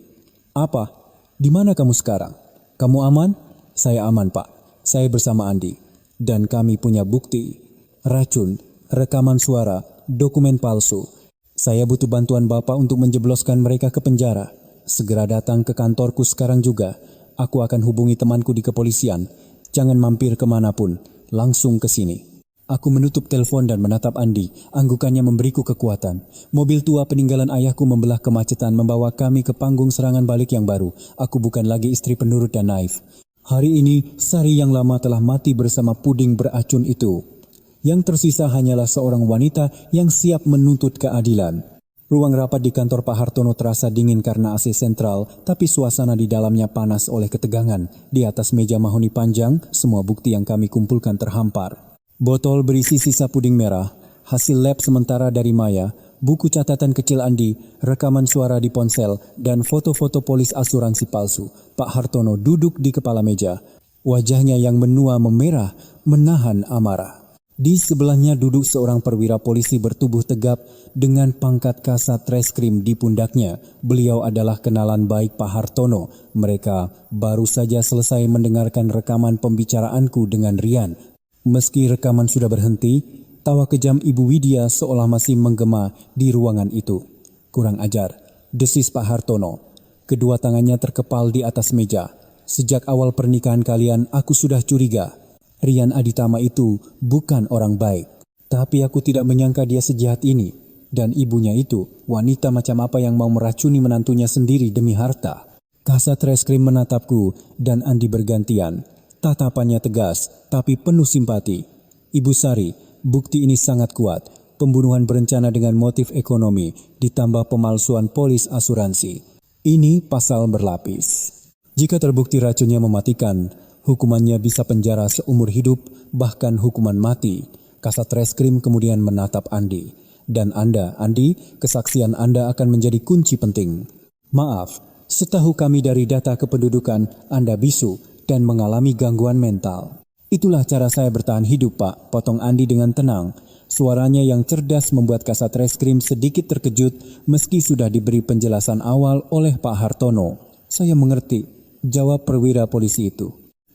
"Apa? Di mana kamu sekarang? Kamu aman?" "Saya aman, Pak. Saya bersama Andi. Dan kami punya bukti. Racun, rekaman suara, dokumen palsu. Saya butuh bantuan Bapak untuk menjebloskan mereka ke penjara. Segera datang ke kantorku sekarang juga. Aku akan hubungi temanku di kepolisian. Jangan mampir kemanapun. Langsung ke sini." Aku menutup telepon dan menatap Andi. Anggukannya memberiku kekuatan. Mobil tua peninggalan ayahku membelah kemacetan membawa kami ke panggung serangan balik yang baru. Aku bukan lagi istri penurut dan naif. Hari ini, Sari yang lama telah mati bersama puding beracun itu. Yang tersisa hanyalah seorang wanita yang siap menuntut keadilan. Ruang rapat di kantor Pak Hartono terasa dingin karena AC sentral, tapi suasana di dalamnya panas oleh ketegangan. Di atas meja mahoni panjang, semua bukti yang kami kumpulkan terhampar. Botol berisi sisa puding merah, hasil lab sementara dari Maya, buku catatan kecil Andi, rekaman suara di ponsel, dan foto-foto polis asuransi palsu. Pak Hartono duduk di kepala meja. Wajahnya yang menua memerah, menahan amarah. Di sebelahnya duduk seorang perwira polisi bertubuh tegap dengan pangkat kasat reskrim di pundaknya. Beliau adalah kenalan baik Pak Hartono. Mereka baru saja selesai mendengarkan rekaman pembicaraanku dengan Rian. Meski rekaman sudah berhenti, tawa kejam Ibu Widya seolah masih menggema di ruangan itu. "Kurang ajar," desis Pak Hartono. Kedua tangannya terkepal di atas meja. "Sejak awal pernikahan kalian, aku sudah curiga. Rian Aditama itu bukan orang baik. Tapi aku tidak menyangka dia sejahat ini. Dan ibunya itu, wanita macam apa yang mau meracuni menantunya sendiri demi harta?" Kasat reskrim menatapku dan Andi bergantian. Tatapannya tegas, tapi penuh simpati. "Ibu Sari, bukti ini sangat kuat. Pembunuhan berencana dengan motif ekonomi, ditambah pemalsuan polis asuransi. Ini pasal berlapis. Jika terbukti racunnya mematikan, hukumannya bisa penjara seumur hidup, bahkan hukuman mati." Kasat reskrim kemudian menatap Andi. "Dan Anda, Andi, kesaksian Anda akan menjadi kunci penting. Maaf, setahu kami dari data kependudukan, Anda bisu dan mengalami gangguan mental." "Itulah cara saya bertahan hidup, Pak," potong Andi dengan tenang. Suaranya yang cerdas membuat kasat reskrim sedikit terkejut meski sudah diberi penjelasan awal oleh Pak Hartono. "Saya mengerti," jawab perwira polisi itu.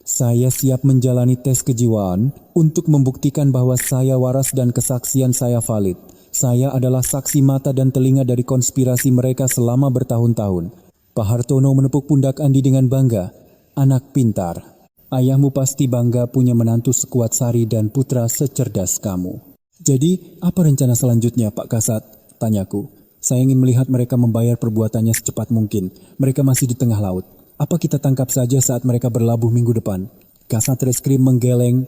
"Saya siap menjalani tes kejiwaan untuk membuktikan bahwa saya waras dan kesaksian saya valid. Saya adalah saksi mata dan telinga dari konspirasi mereka selama bertahun-tahun." Pak Hartono menepuk pundak Andi dengan bangga. "Anak pintar. Ayahmu pasti bangga punya menantu sekuat Sari dan putra secerdas kamu." "Jadi, apa rencana selanjutnya, Pak Kasat?" tanyaku. "Saya ingin melihat mereka membayar perbuatannya secepat mungkin. Mereka masih di tengah laut. Apa kita tangkap saja saat mereka berlabuh minggu depan?" Kasat reskrim menggeleng.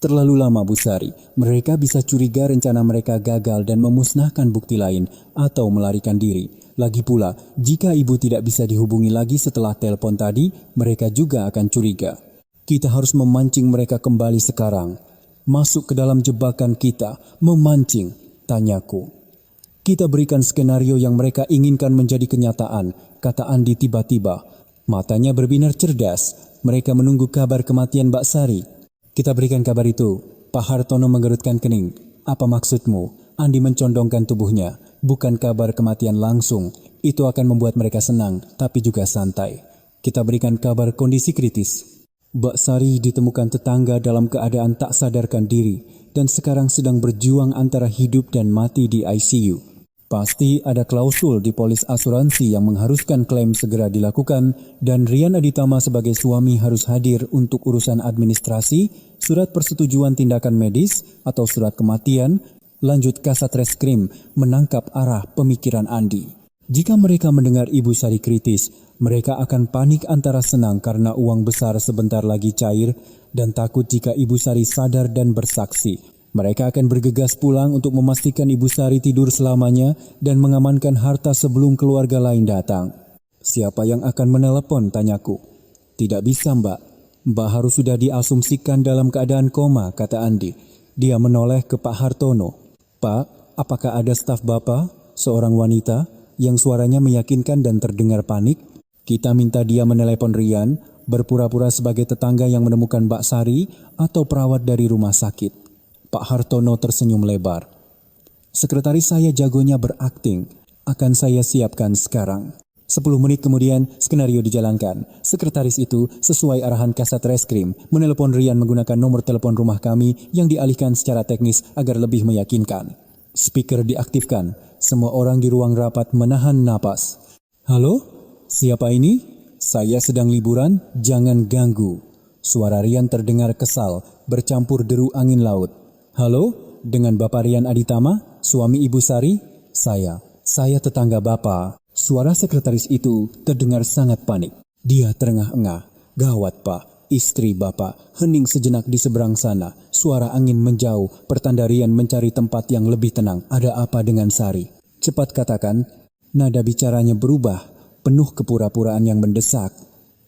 "Terlalu lama, Bu Sari. Mereka bisa curiga rencana mereka gagal dan memusnahkan bukti lain atau melarikan diri. Lagi pula, jika ibu tidak bisa dihubungi lagi setelah telepon tadi, mereka juga akan curiga. Kita harus memancing mereka kembali sekarang. Masuk ke dalam jebakan kita, memancing," tanyaku. "Kita berikan skenario yang mereka inginkan menjadi kenyataan," kata Andi tiba-tiba. Matanya berbinar cerdas. "Mereka menunggu kabar kematian Mbak Sari." "Kita berikan kabar itu." Pak Hartono menggerutkan kening. "Apa maksudmu?" Andi mencondongkan tubuhnya. "Bukan kabar kematian langsung. Itu akan membuat mereka senang, tapi juga santai. Kita berikan kabar kondisi kritis. Mbak Sari ditemukan tetangga dalam keadaan tak sadarkan diri dan sekarang sedang berjuang antara hidup dan mati di ICU. Pasti ada klausul di polis asuransi yang mengharuskan klaim segera dilakukan dan Rian Aditama sebagai suami harus hadir untuk urusan administrasi, surat persetujuan tindakan medis atau surat kematian." Lanjut kasat reskrim menangkap arah pemikiran Andi. "Jika mereka mendengar Ibu Sari kritis, mereka akan panik antara senang karena uang besar sebentar lagi cair dan takut jika Ibu Sari sadar dan bersaksi. Mereka akan bergegas pulang untuk memastikan Ibu Sari tidur selamanya dan mengamankan harta sebelum keluarga lain datang." "Siapa yang akan menelepon?" tanyaku. "Tidak bisa, Mbak. Mbak harus sudah diasumsikan dalam keadaan koma," kata Andi. Dia menoleh ke Pak Hartono. "Pak, apakah ada staf Bapak, seorang wanita, yang suaranya meyakinkan dan terdengar panik? Kita minta dia menelepon Rian, berpura-pura sebagai tetangga yang menemukan Mbak Sari atau perawat dari rumah sakit." Pak Hartono tersenyum lebar. "Sekretaris saya jagonya berakting. Akan saya siapkan sekarang. 10 menit kemudian, skenario dijalankan. Sekretaris itu, sesuai arahan Kasat Reskrim, menelepon Rian menggunakan nomor telepon rumah kami yang dialihkan secara teknis agar lebih meyakinkan. Speaker diaktifkan. Semua orang di ruang rapat menahan napas. Halo? Siapa ini? Saya sedang liburan, jangan ganggu. Suara Rian terdengar kesal, bercampur deru angin laut. Halo? Dengan Bapak Rian Aditama, suami Ibu Sari? Saya tetangga Bapak. Suara sekretaris itu terdengar sangat panik. Dia terengah-engah. Gawat Pak, istri Bapak hening sejenak di seberang sana. Suara angin menjauh, pertanda Rian mencari tempat yang lebih tenang. Ada apa dengan Sari? Cepat katakan. Nada bicaranya berubah, penuh kepura-puraan yang mendesak.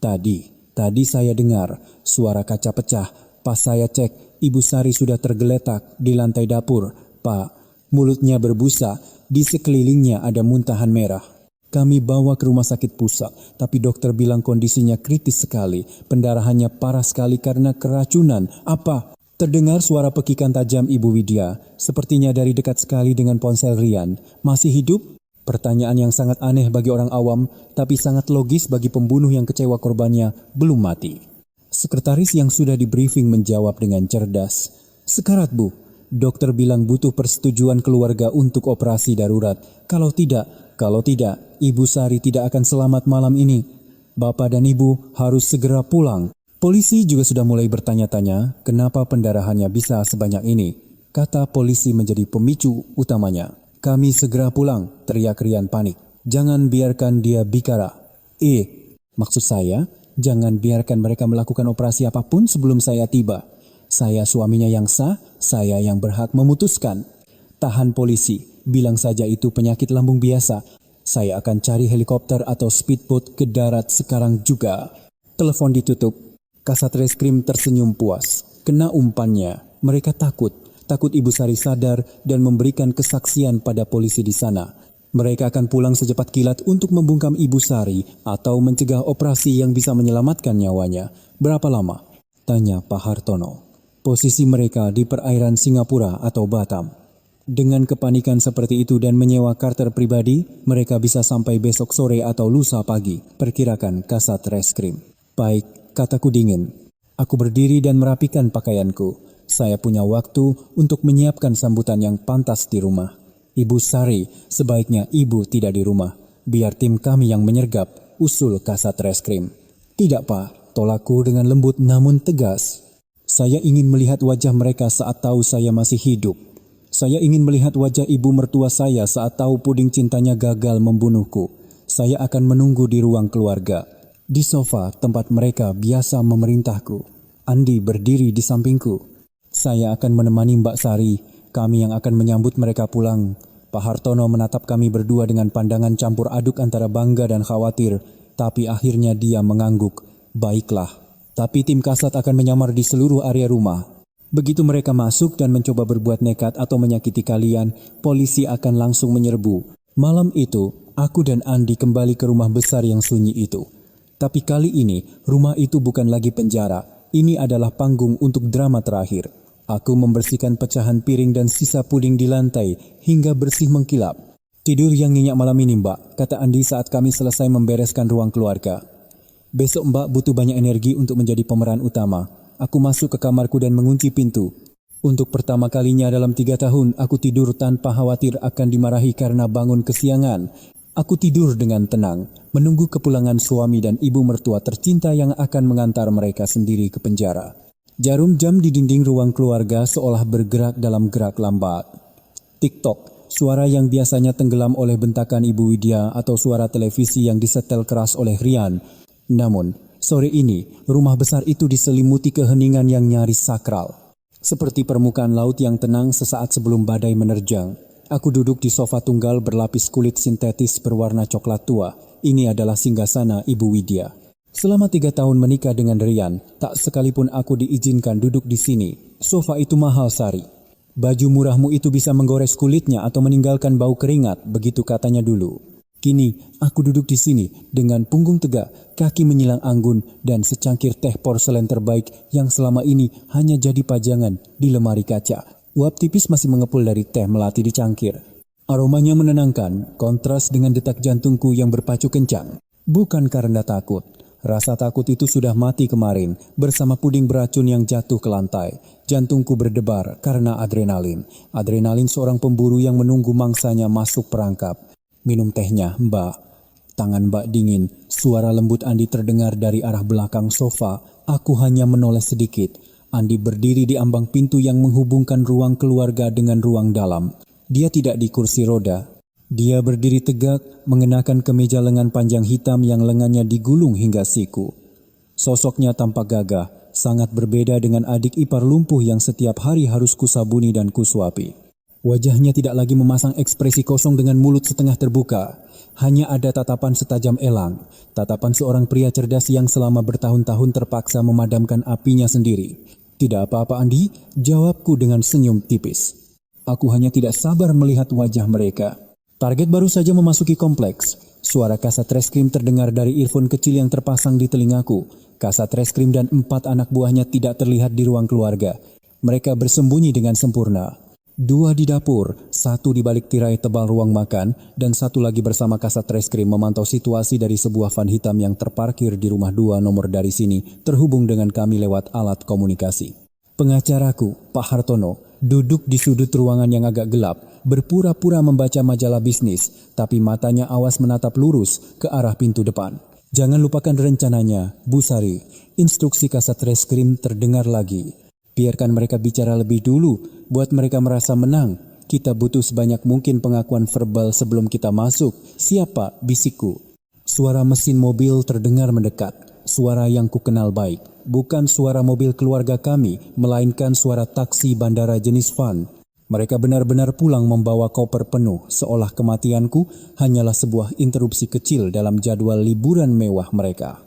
Tadi saya dengar suara kaca pecah. Pas saya cek, Ibu Sari sudah tergeletak di lantai dapur. Pak, mulutnya berbusa, di sekelilingnya ada muntahan merah. Kami bawa ke rumah sakit pusat, tapi dokter bilang kondisinya kritis sekali. Pendarahannya parah sekali karena keracunan. Apa? Terdengar suara pekikan tajam Ibu Widya, sepertinya dari dekat sekali dengan ponsel Rian. Masih hidup? Pertanyaan yang sangat aneh bagi orang awam, tapi sangat logis bagi pembunuh yang kecewa korbannya belum mati. Sekretaris yang sudah di-briefing menjawab dengan cerdas. Sekarat Bu, dokter bilang butuh persetujuan keluarga untuk operasi darurat. Kalau tidak, Ibu Sari tidak akan selamat malam ini. Bapak dan Ibu harus segera pulang. Polisi juga sudah mulai bertanya-tanya kenapa pendarahannya bisa sebanyak ini. Kata polisi menjadi pemicu utamanya. Kami segera pulang, teriak Rian panik. Jangan biarkan dia bicara. Maksud saya, jangan biarkan mereka melakukan operasi apapun sebelum saya tiba. Saya suaminya yang sah, saya yang berhak memutuskan. Tahan polisi, bilang saja itu penyakit lambung biasa. Saya akan cari helikopter atau speedboat ke darat sekarang juga. Telepon ditutup. Kasat Reskrim tersenyum puas. Kena umpannya. Mereka takut Ibu Sari sadar dan memberikan kesaksian pada polisi di sana. Mereka akan pulang secepat kilat untuk membungkam Ibu Sari atau mencegah operasi yang bisa menyelamatkan nyawanya. Berapa lama? Tanya Pak Hartono. Posisi mereka di perairan Singapura atau Batam. Dengan kepanikan seperti itu dan menyewa karter pribadi, mereka bisa sampai besok sore atau lusa pagi, perkirakan Kasat Reskrim. Baik, kataku dingin. Aku berdiri dan merapikan pakaianku. Saya punya waktu untuk menyiapkan sambutan yang pantas di rumah. Ibu Sari, sebaiknya Ibu tidak di rumah. Biar tim kami yang menyergap, usul Kasat Reskrim. Tidak Pak, tolakku dengan lembut namun tegas. Saya ingin melihat wajah mereka saat tahu saya masih hidup. Saya ingin melihat wajah ibu mertua saya saat tahu puding cintanya gagal membunuhku. Saya akan menunggu di ruang keluarga. Di sofa tempat mereka biasa memerintahku. Andi berdiri di sampingku. Saya akan menemani Mbak Sari. Kami yang akan menyambut mereka pulang. Pak Hartono menatap kami berdua dengan pandangan campur aduk antara bangga dan khawatir. Tapi akhirnya dia mengangguk. Baiklah. Tapi tim kasat akan menyamar di seluruh area rumah. Begitu mereka masuk dan mencoba berbuat nekat atau menyakiti kalian, polisi akan langsung menyerbu. Malam itu, aku dan Andi kembali ke rumah besar yang sunyi itu. Tapi kali ini, rumah itu bukan lagi penjara. Ini adalah panggung untuk drama terakhir. Aku membersihkan pecahan piring dan sisa puding di lantai hingga bersih mengkilap. Tidur yang nyenyak malam ini Mbak, kata Andi saat kami selesai membereskan ruang keluarga. Besok Mbak butuh banyak energi untuk menjadi pemeran utama. Aku masuk ke kamarku dan mengunci pintu. Untuk pertama kalinya dalam 3 tahun, aku tidur tanpa khawatir akan dimarahi karena bangun kesiangan. Aku tidur dengan tenang, menunggu kepulangan suami dan ibu mertua tercinta yang akan mengantar mereka sendiri ke penjara. Jarum jam di dinding ruang keluarga seolah bergerak dalam gerak lambat. Tik-tok, suara yang biasanya tenggelam oleh bentakan Ibu Widya atau suara televisi yang disetel keras oleh Rian. Namun, sore ini, rumah besar itu diselimuti keheningan yang nyaris sakral. Seperti permukaan laut yang tenang sesaat sebelum badai menerjang. Aku duduk di sofa tunggal berlapis kulit sintetis berwarna coklat tua. Ini adalah singgasana Ibu Widya. Selama 3 tahun menikah dengan Rian, tak sekalipun aku diizinkan duduk di sini. Sofa itu mahal Sari. Baju murahmu itu bisa menggores kulitnya atau meninggalkan bau keringat, begitu katanya dulu. Kini, aku duduk di sini dengan punggung tegak, kaki menyilang anggun, dan secangkir teh porselen terbaik yang selama ini hanya jadi pajangan di lemari kaca. Uap tipis masih mengepul dari teh melati di cangkir. Aromanya menenangkan, kontras dengan detak jantungku yang berpacu kencang. Bukan karena takut. Rasa takut itu sudah mati kemarin bersama puding beracun yang jatuh ke lantai. Jantungku berdebar karena adrenalin. Adrenalin seorang pemburu yang menunggu mangsanya masuk perangkap. Minum tehnya, Mbak. Tangan Mbak dingin. Suara lembut Andi terdengar dari arah belakang sofa. Aku hanya menoleh sedikit. Andi berdiri di ambang pintu yang menghubungkan ruang keluarga dengan ruang dalam. Dia tidak di kursi roda. Dia berdiri tegak, mengenakan kemeja lengan panjang hitam yang lengannya digulung hingga siku. Sosoknya tampak gagah, sangat berbeda dengan adik ipar lumpuh yang setiap hari harus kusabuni dan kusuapi. Wajahnya tidak lagi memasang ekspresi kosong dengan mulut setengah terbuka. Hanya ada tatapan setajam elang, tatapan seorang pria cerdas yang selama bertahun-tahun terpaksa memadamkan apinya sendiri. Tidak apa-apa Andi, jawabku dengan senyum tipis. Aku hanya tidak sabar melihat wajah mereka. Target baru saja memasuki kompleks. Suara kasat reskrim terdengar dari earphone kecil yang terpasang di telingaku. Kasat reskrim dan 4 anak buahnya tidak terlihat di ruang keluarga. Mereka bersembunyi dengan sempurna. 2 di dapur, 1 di balik tirai tebal ruang makan, dan 1 lagi bersama kasat reskrim memantau situasi dari sebuah van hitam yang terparkir di rumah 2 nomor dari sini, terhubung dengan kami lewat alat komunikasi. Pengacaraku, Pak Hartono, duduk di sudut ruangan yang agak gelap, berpura-pura membaca majalah bisnis, tapi matanya awas menatap lurus ke arah pintu depan. Jangan lupakan rencananya, Bu Sari. Instruksi kasat reskrim terdengar lagi. Biarkan mereka bicara lebih dulu, buat mereka merasa menang. Kita butuh sebanyak mungkin pengakuan verbal sebelum kita masuk. Siapa? Bisikku. Suara mesin mobil terdengar mendekat. Suara yang kukenal baik. Bukan suara mobil keluarga kami, melainkan suara taksi bandara jenis van. Mereka benar-benar pulang membawa koper penuh, seolah kematianku hanyalah sebuah interupsi kecil dalam jadwal liburan mewah mereka.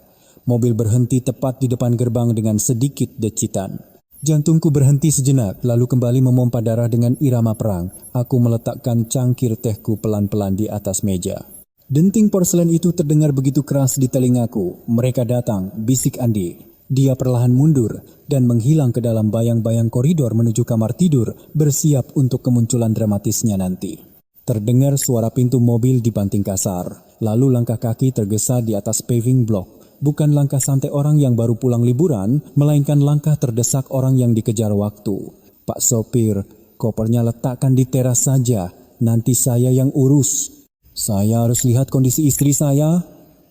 Mobil berhenti tepat di depan gerbang dengan sedikit decitan. Jantungku berhenti sejenak, lalu kembali memompa darah dengan irama perang. Aku meletakkan cangkir tehku pelan-pelan di atas meja. Denting porselen itu terdengar begitu keras di telingaku. Mereka datang, bisik Andi. Dia perlahan mundur dan menghilang ke dalam bayang-bayang koridor menuju kamar tidur, bersiap untuk kemunculan dramatisnya nanti. Terdengar suara pintu mobil dibanting kasar, lalu langkah kaki tergesa di atas paving block. Bukan langkah santai orang yang baru pulang liburan, melainkan langkah terdesak orang yang dikejar waktu. Pak sopir, kopernya letakkan di teras saja, nanti saya yang urus. Saya harus lihat kondisi istri saya.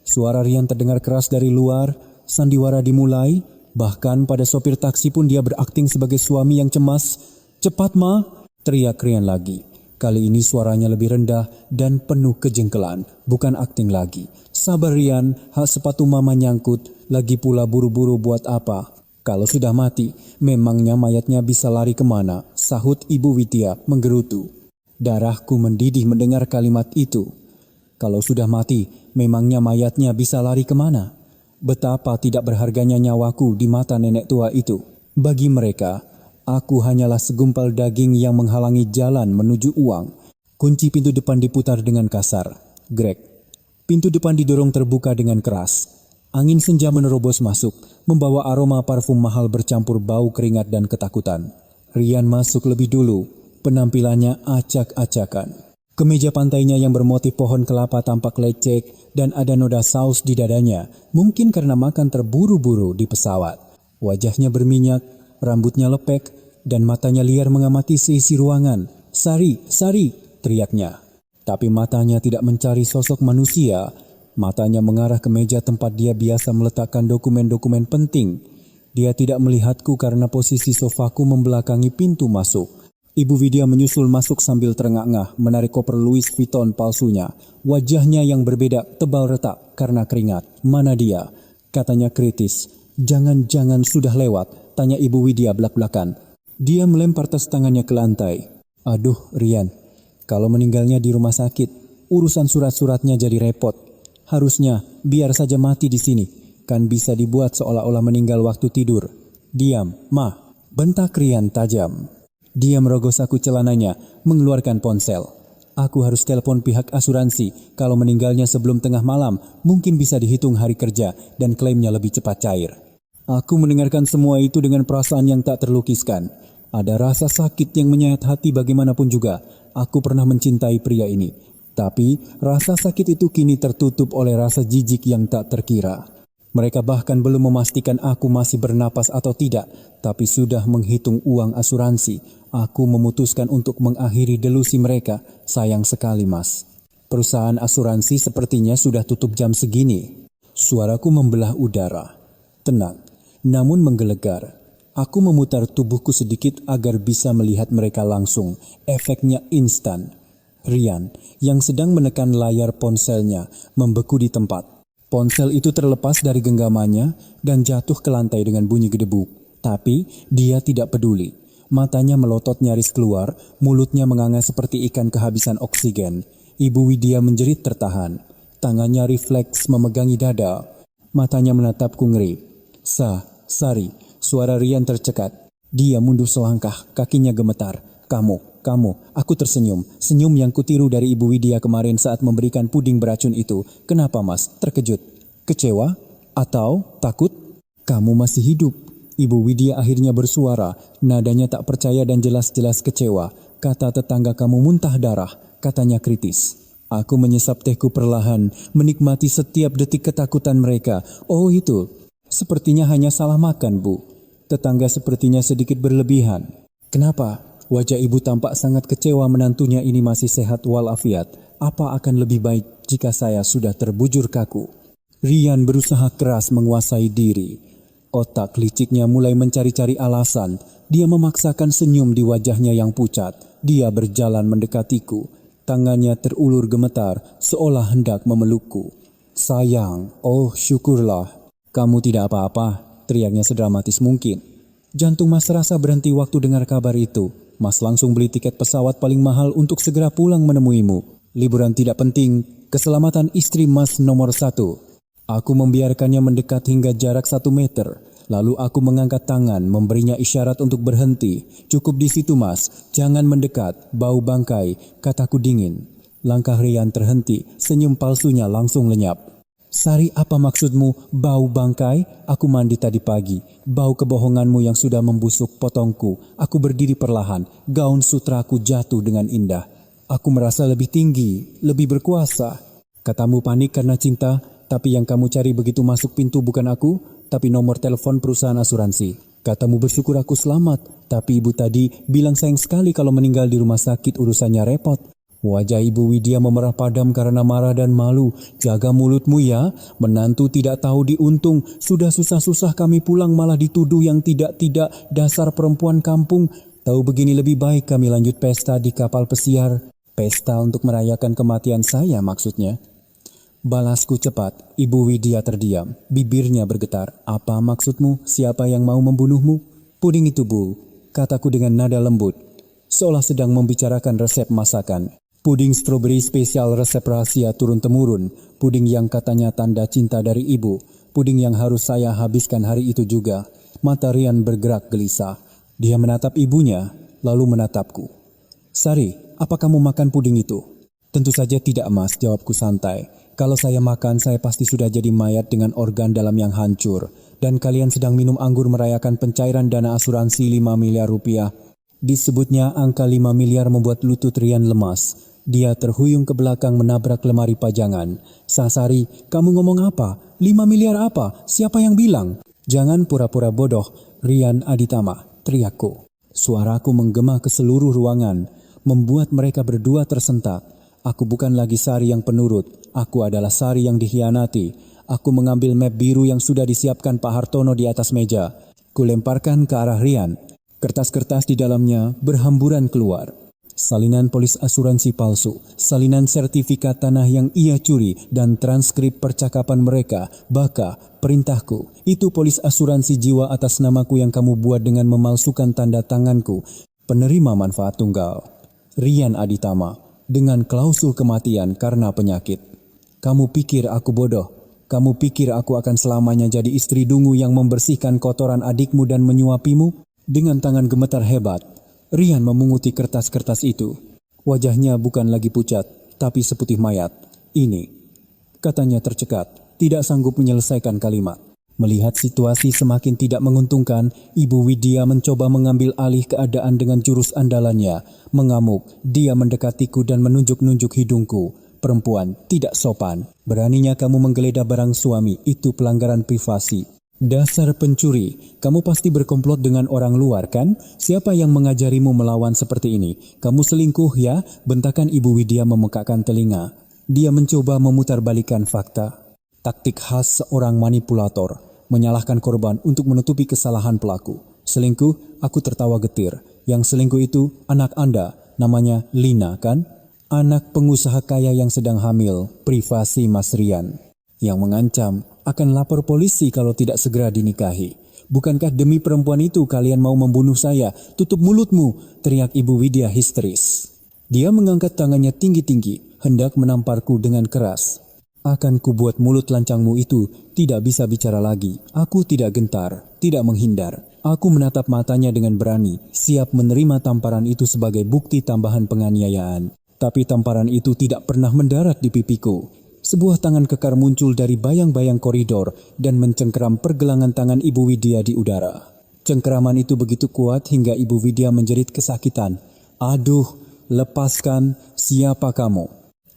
Suara Rian terdengar keras dari luar. Sandiwara dimulai. Bahkan pada sopir taksi pun dia berakting sebagai suami yang cemas. Cepat Ma, teriak Rian lagi. Kali ini suaranya lebih rendah dan penuh kejengkelan. Bukan akting lagi. Sabar Rian, hak sepatu Mama nyangkut. Lagi pula buru-buru buat apa? Kalau sudah mati, memangnya mayatnya bisa lari kemana? Sahut Ibu Widya menggerutu. Darahku mendidih mendengar kalimat itu. Kalau sudah mati, memangnya mayatnya bisa lari kemana? Betapa tidak berharganya nyawaku di mata nenek tua itu. Bagi mereka, aku hanyalah segumpal daging yang menghalangi jalan menuju uang. Kunci pintu depan diputar dengan kasar. Greg. Pintu depan didorong terbuka dengan keras. Angin senja menerobos masuk, membawa aroma parfum mahal bercampur bau keringat dan ketakutan. Rian masuk lebih dulu. Penampilannya acak-acakan. Kemeja pantainya yang bermotif pohon kelapa tampak lecek dan ada noda saus di dadanya, mungkin karena makan terburu-buru di pesawat. Wajahnya berminyak, rambutnya lepek, dan matanya liar mengamati seisi ruangan. Sari, Sari, teriaknya. Tapi matanya tidak mencari sosok manusia, matanya mengarah ke meja tempat dia biasa meletakkan dokumen-dokumen penting. Dia tidak melihatku karena posisi sofaku membelakangi pintu masuk. Ibu Widya menyusul masuk sambil terengah-engah menarik koper Louis Vuitton palsunya. Wajahnya yang berbeda tebal retak karena keringat. Mana dia? Katanya kritis. Jangan-jangan sudah lewat, tanya Ibu Widya belak-belakan. Dia melempar tas tangannya ke lantai. Aduh Rian, kalau meninggalnya di rumah sakit, urusan surat-suratnya jadi repot. Harusnya biar saja mati di sini, kan bisa dibuat seolah-olah meninggal waktu tidur. Diam, Ma, bentak Rian tajam. Dia merogoh saku celananya, mengeluarkan ponsel. Aku harus telepon pihak asuransi. Kalau meninggalnya sebelum tengah malam, mungkin bisa dihitung hari kerja dan klaimnya lebih cepat cair. Aku mendengarkan semua itu dengan perasaan yang tak terlukiskan. Ada rasa sakit yang menyayat hati bagaimanapun juga. aku pernah mencintai pria ini. Tapi rasa sakit itu kini tertutup oleh rasa jijik yang tak terkira. Mereka bahkan belum memastikan aku masih bernapas atau tidak, tapi sudah menghitung uang asuransi. Aku memutuskan untuk mengakhiri delusi mereka. Sayang sekali, Mas. Perusahaan asuransi sepertinya sudah tutup jam segini. Suaraku membelah udara. Tenang, namun menggelegar. Aku memutar tubuhku sedikit agar bisa melihat mereka langsung. Efeknya instan. Rian, yang sedang menekan layar ponselnya, membeku di tempat. Ponsel itu terlepas dari genggamannya dan jatuh ke lantai dengan bunyi gedebuk. Tapi dia tidak peduli. Matanya melotot nyaris keluar, mulutnya menganga seperti ikan kehabisan oksigen. Ibu Widya menjerit tertahan. Tangannya refleks memegangi dada. Matanya menatapku ngeri. Sari, suara Rian tercekat. Dia mundur selangkah, kakinya gemetar. Kamu, aku tersenyum. Senyum yang kutiru dari Ibu Widya kemarin saat memberikan puding beracun itu. Kenapa, Mas? Terkejut? Kecewa? Atau takut? Kamu masih hidup. Ibu Widya akhirnya bersuara. Nadanya tak percaya dan jelas-jelas kecewa. Kata tetangga kamu muntah darah. Katanya kritis. Aku menyesap tehku perlahan, menikmati setiap detik ketakutan mereka. Oh itu, sepertinya hanya salah makan, Bu. Tetangga sepertinya sedikit berlebihan. Kenapa? Wajah ibu tampak sangat kecewa menantunya ini masih sehat walafiat. Apa akan lebih baik jika saya sudah terbujur kaku? Rian berusaha keras menguasai diri. Otak liciknya mulai mencari-cari alasan. Dia memaksakan senyum di wajahnya yang pucat. Dia berjalan mendekatiku. Tangannya terulur gemetar seolah hendak memelukku. Sayang, oh syukurlah. Kamu tidak apa-apa, teriaknya sedramatis mungkin. Jantung Mas rasa berhenti waktu dengar kabar itu. Mas langsung beli tiket pesawat paling mahal untuk segera pulang menemuimu. Liburan tidak penting, keselamatan istri Mas nomor 1. Aku membiarkannya mendekat hingga jarak 1 meter. Lalu aku mengangkat tangan, memberinya isyarat untuk berhenti. Cukup di situ, Mas. Jangan mendekat, bau bangkai, kataku dingin. Langkah Rian terhenti, senyum palsunya langsung lenyap. Sari, apa maksudmu bau bangkai? Aku mandi tadi pagi. Bau kebohonganmu yang sudah membusuk potongku. Aku berdiri perlahan. Gaun sutraku jatuh dengan indah. Aku merasa lebih tinggi, lebih berkuasa. Katamu panik karena cinta, tapi yang kamu cari begitu masuk pintu bukan aku, tapi nomor telepon perusahaan asuransi. Katamu bersyukur aku selamat, tapi ibu tadi bilang sayang sekali kalau meninggal di rumah sakit urusannya repot. Wajah Ibu Widya memerah padam karena marah dan malu. Jaga mulutmu ya, menantu tidak tahu diuntung. Sudah susah-susah kami pulang malah dituduh yang tidak-tidak, dasar perempuan kampung. Tahu begini lebih baik kami lanjut pesta di kapal pesiar. Pesta untuk merayakan kematian saya maksudnya. Balasku cepat. Ibu Widya terdiam. Bibirnya bergetar. Apa maksudmu? Siapa yang mau membunuhmu? Puding itu, Bu, kataku dengan nada lembut, seolah sedang membicarakan resep masakan. Puding stroberi spesial resep rahasia turun-temurun. Puding yang katanya tanda cinta dari ibu. Puding yang harus saya habiskan hari itu juga. Mata Rian bergerak gelisah. Dia menatap ibunya, lalu menatapku. Sari, apa kamu makan puding itu? Tentu saja tidak, Mas, jawabku santai. Kalau saya makan, saya pasti sudah jadi mayat dengan organ dalam yang hancur. Dan kalian sedang minum anggur merayakan pencairan dana asuransi 5 miliar rupiah. Disebutnya angka 5 miliar membuat lutut Rian lemas. Dia terhuyung ke belakang menabrak lemari pajangan. Sasari, kamu ngomong apa? 5 miliar apa? Siapa yang bilang? Jangan pura-pura bodoh, Rian Aditama, teriakku. Suaraku menggema ke seluruh ruangan, membuat mereka berdua tersentak. Aku bukan lagi Sari yang penurut, aku adalah Sari yang dikhianati. Aku mengambil map biru yang sudah disiapkan Pak Hartono di atas meja. Kulemparkan ke arah Rian. Kertas-kertas di dalamnya berhamburan keluar. Salinan polis asuransi palsu, salinan sertifikat tanah yang ia curi, dan transkrip percakapan mereka. Baka, perintahku, itu polis asuransi jiwa atas namaku yang kamu buat dengan memalsukan tanda tanganku. Penerima manfaat tunggal. Rian Aditama, dengan klausul kematian karena penyakit. Kamu pikir aku bodoh? Kamu pikir aku akan selamanya jadi istri dungu yang membersihkan kotoran adikmu dan menyuapimu? Dengan tangan gemetar hebat, Rian memunguti kertas-kertas itu. Wajahnya bukan lagi pucat, tapi seputih mayat. Ini, katanya tercekat, tidak sanggup menyelesaikan kalimat. Melihat situasi semakin tidak menguntungkan, Ibu Widya mencoba mengambil alih keadaan dengan jurus andalannya. Mengamuk, dia mendekatiku dan menunjuk-nunjuk hidungku. Perempuan, tidak sopan. Beraninya kamu menggeledah barang suami, itu pelanggaran privasi. Dasar pencuri, kamu pasti berkomplot dengan orang luar kan? Siapa yang mengajarimu melawan seperti ini? Kamu selingkuh ya? Bentakan Ibu Widya memekakkan telinga. Dia mencoba memutarbalikkan fakta. Taktik khas seorang manipulator, menyalahkan korban untuk menutupi kesalahan pelaku. Selingkuh, aku tertawa getir. Yang selingkuh itu anak Anda, namanya Lina kan? Anak pengusaha kaya yang sedang hamil, privasi Mas Rian. Yang mengancam akan lapor polisi kalau tidak segera dinikahi. Bukankah demi perempuan itu kalian mau membunuh saya? Tutup mulutmu, teriak Ibu Widya histeris. Dia mengangkat tangannya tinggi-tinggi, hendak menamparku dengan keras. Akan kubuat mulut lancangmu itu tidak bisa bicara lagi. Aku tidak gentar, tidak menghindar. Aku menatap matanya dengan berani, siap menerima tamparan itu sebagai bukti tambahan penganiayaan. Tapi tamparan itu tidak pernah mendarat di pipiku. Sebuah tangan kekar muncul dari bayang-bayang koridor dan mencengkeram pergelangan tangan Ibu Widya di udara. Cengkeraman itu begitu kuat hingga Ibu Widya menjerit kesakitan. Aduh, lepaskan, siapa kamu?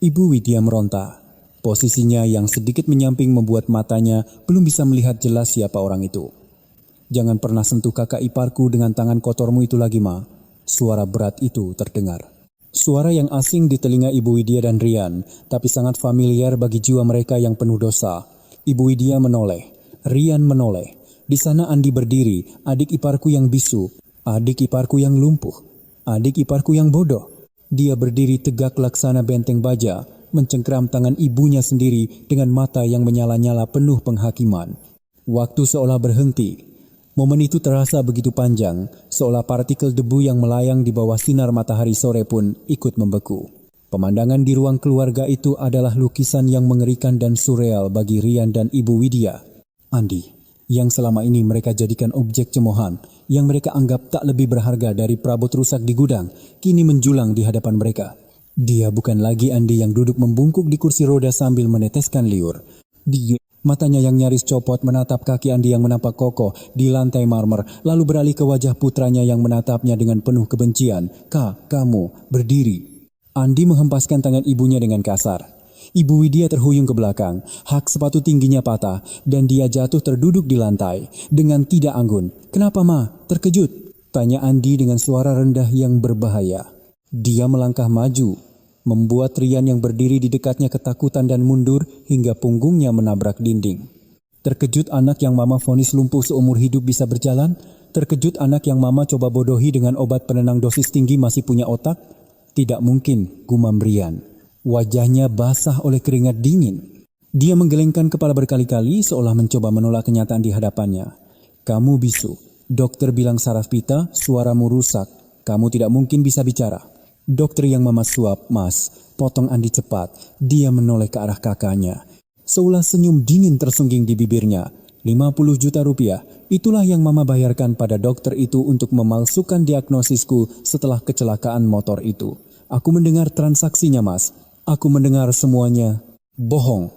Ibu Widya meronta. Posisinya yang sedikit menyamping membuat matanya belum bisa melihat jelas siapa orang itu. Jangan pernah sentuh kakak iparku dengan tangan kotormu itu lagi, Ma. Suara berat itu terdengar. Suara yang asing di telinga Ibu Widya dan Rian, tapi sangat familiar bagi jiwa mereka yang penuh dosa. Ibu Widya menoleh, Rian menoleh. Di sana Andi berdiri, adik iparku yang bisu, adik iparku yang lumpuh, adik iparku yang bodoh. Dia berdiri tegak laksana benteng baja, mencengkeram tangan ibunya sendiri dengan mata yang menyala-nyala penuh penghakiman. Waktu seolah berhenti. Momen itu terasa begitu panjang, seolah partikel debu yang melayang di bawah sinar matahari sore pun ikut membeku. Pemandangan di ruang keluarga itu adalah lukisan yang mengerikan dan surreal bagi Rian dan Ibu Widya. Andi, yang selama ini mereka jadikan objek cemoohan, yang mereka anggap tak lebih berharga dari perabot rusak di gudang, kini menjulang di hadapan mereka. Dia bukan lagi Andi yang duduk membungkuk di kursi roda sambil meneteskan liur. Dia, matanya yang nyaris copot menatap kaki Andi yang menampak kokoh di lantai marmer, lalu beralih ke wajah putranya yang menatapnya dengan penuh kebencian. Kamu, berdiri. Andi menghempaskan tangan ibunya dengan kasar. Ibu Widya terhuyung ke belakang, hak sepatu tingginya patah, dan dia jatuh terduduk di lantai. Dengan tidak anggun. Kenapa, Ma? Terkejut? Tanya Andi dengan suara rendah yang berbahaya. Dia melangkah maju, membuat Rian yang berdiri di dekatnya ketakutan dan mundur hingga punggungnya menabrak dinding. Terkejut anak yang Mama vonis lumpuh seumur hidup bisa berjalan? Terkejut anak yang Mama coba bodohi dengan obat penenang dosis tinggi masih punya otak? Tidak mungkin, gumam Rian. Wajahnya basah oleh keringat dingin. Dia menggelengkan kepala berkali-kali seolah mencoba menolak kenyataan di hadapannya. Kamu bisu. Dokter bilang saraf pita, suaramu rusak. Kamu tidak mungkin bisa bicara. Dokter yang Mama suap, Mas, potong Andi cepat. Dia menoleh ke arah kakaknya. Seolah senyum dingin tersungging di bibirnya. 50 juta rupiah, itulah yang Mama bayarkan pada dokter itu untuk memalsukan diagnosisku setelah kecelakaan motor itu. Aku mendengar transaksinya, Mas. Aku mendengar semuanya. Bohong.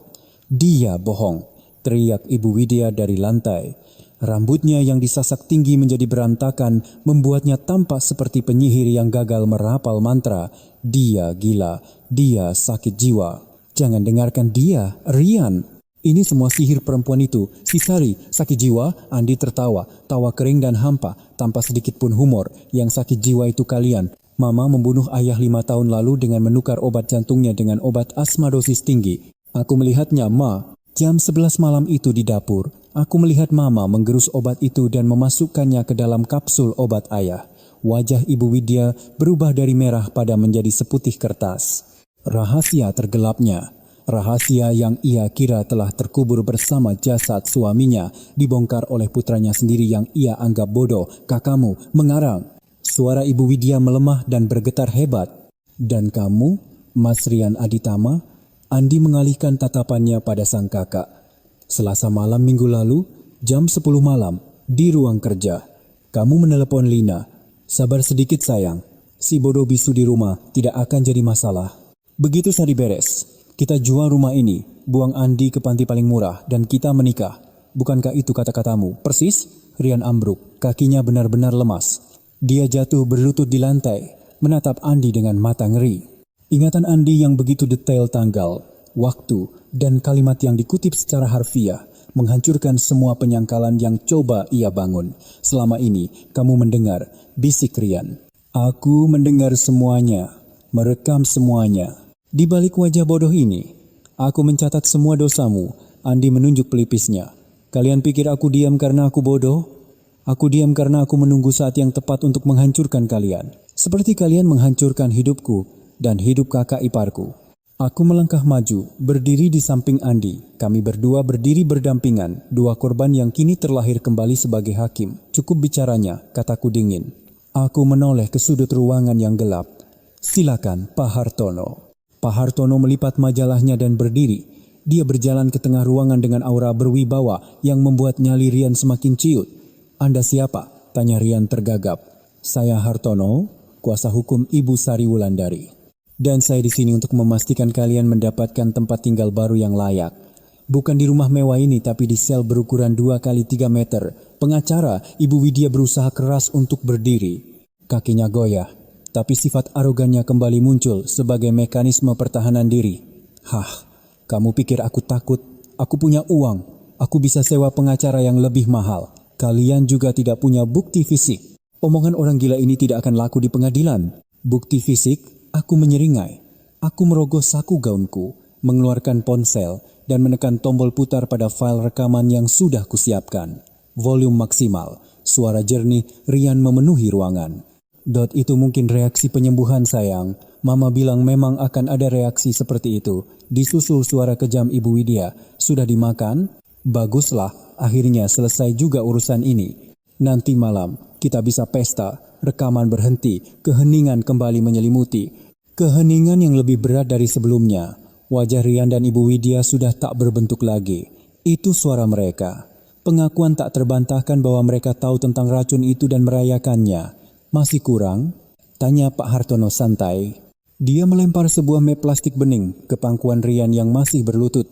Dia bohong, teriak Ibu Widya dari lantai. Rambutnya yang disasak tinggi menjadi berantakan membuatnya tampak seperti penyihir yang gagal merapal mantra. Dia gila, dia sakit jiwa. Jangan dengarkan dia, Rian. Ini semua sihir perempuan itu. Si Sari, sakit jiwa. Andi tertawa, tawa kering dan hampa, tanpa sedikit pun humor. Yang sakit jiwa itu kalian. Mama membunuh ayah 5 tahun lalu dengan menukar obat jantungnya dengan obat asma dosis tinggi. Aku melihatnya, Ma. Jam 11 malam itu di dapur. Aku melihat Mama menggerus obat itu dan memasukkannya ke dalam kapsul obat ayah. Wajah Ibu Widya berubah dari merah pada menjadi seputih kertas. Rahasia tergelapnya, rahasia yang ia kira telah terkubur bersama jasad suaminya, dibongkar oleh putranya sendiri yang ia anggap bodoh. Kakakmu mengarang. Suara Ibu Widya melemah dan bergetar hebat. Dan kamu, Mas Rian Aditama? Andi mengalihkan tatapannya pada sang kakak. Selasa malam minggu lalu, jam 10 malam, di ruang kerja. Kamu menelepon Lina. Sabar sedikit sayang, si bodoh bisu di rumah tidak akan jadi masalah. Begitu Sari beres, kita jual rumah ini, buang Andi ke panti paling murah dan kita menikah. bukankah itu kata-katamu? Persis? Rian ambruk, kakinya benar-benar lemas. Dia jatuh berlutut di lantai, menatap Andi dengan mata ngeri. Ingatan Andi yang begitu detail tanggal, waktu, dan kalimat yang dikutip secara harfiah menghancurkan semua penyangkalan yang coba ia bangun. Selama ini kamu mendengar, bisik Rian. Aku mendengar semuanya, merekam semuanya. Di balik wajah bodoh ini, aku mencatat semua dosamu. Andi menunjuk pelipisnya. Kalian pikir aku diam karena aku bodoh? Aku diam karena aku menunggu saat yang tepat untuk menghancurkan kalian. Seperti kalian menghancurkan hidupku dan hidup kakak iparku. Aku melangkah maju, berdiri di samping Andi. Kami berdua berdiri berdampingan, dua korban yang kini terlahir kembali sebagai hakim. Cukup bicaranya, kataku dingin. Aku menoleh ke sudut ruangan yang gelap. Silakan, Pak Hartono. Pak Hartono melipat majalahnya dan berdiri. Dia berjalan ke tengah ruangan dengan aura berwibawa yang membuat nyali Rian semakin ciut. Anda siapa? Tanya Rian tergagap. Saya Hartono, kuasa hukum Ibu Sari Wulandari. Dan saya di sini untuk memastikan kalian mendapatkan tempat tinggal baru yang layak. Bukan di rumah mewah ini, tapi di sel berukuran 2 kali 3 meter. Pengacara, Ibu Widya berusaha keras untuk berdiri. Kakinya goyah, tapi sifat arogannya kembali muncul sebagai mekanisme pertahanan diri. Hah, kamu pikir aku takut? Aku punya uang. Aku bisa sewa pengacara yang lebih mahal. Kalian juga tidak punya bukti fisik. Omongan orang gila ini tidak akan laku di pengadilan. Bukti fisik? Aku menyeringai. Aku merogoh saku gaunku, mengeluarkan ponsel, dan menekan tombol putar pada file rekaman yang sudah kusiapkan. Volume maksimal, suara jernih, Rian memenuhi ruangan. Dot, itu mungkin reaksi penyembuhan sayang. Mama bilang memang akan ada reaksi seperti itu. Disusul suara kejam Ibu Widya. Sudah dimakan? Baguslah, akhirnya selesai juga urusan ini. Nanti malam kita bisa pesta. Rekaman berhenti, keheningan kembali menyelimuti. Keheningan yang lebih berat dari sebelumnya. Wajah Rian dan Ibu Widya sudah tak berbentuk lagi. Itu suara mereka. Pengakuan tak terbantahkan bahwa mereka tahu tentang racun itu dan merayakannya. Masih kurang? Tanya Pak Hartono santai. Dia melempar sebuah map plastik bening ke pangkuan Rian yang masih berlutut.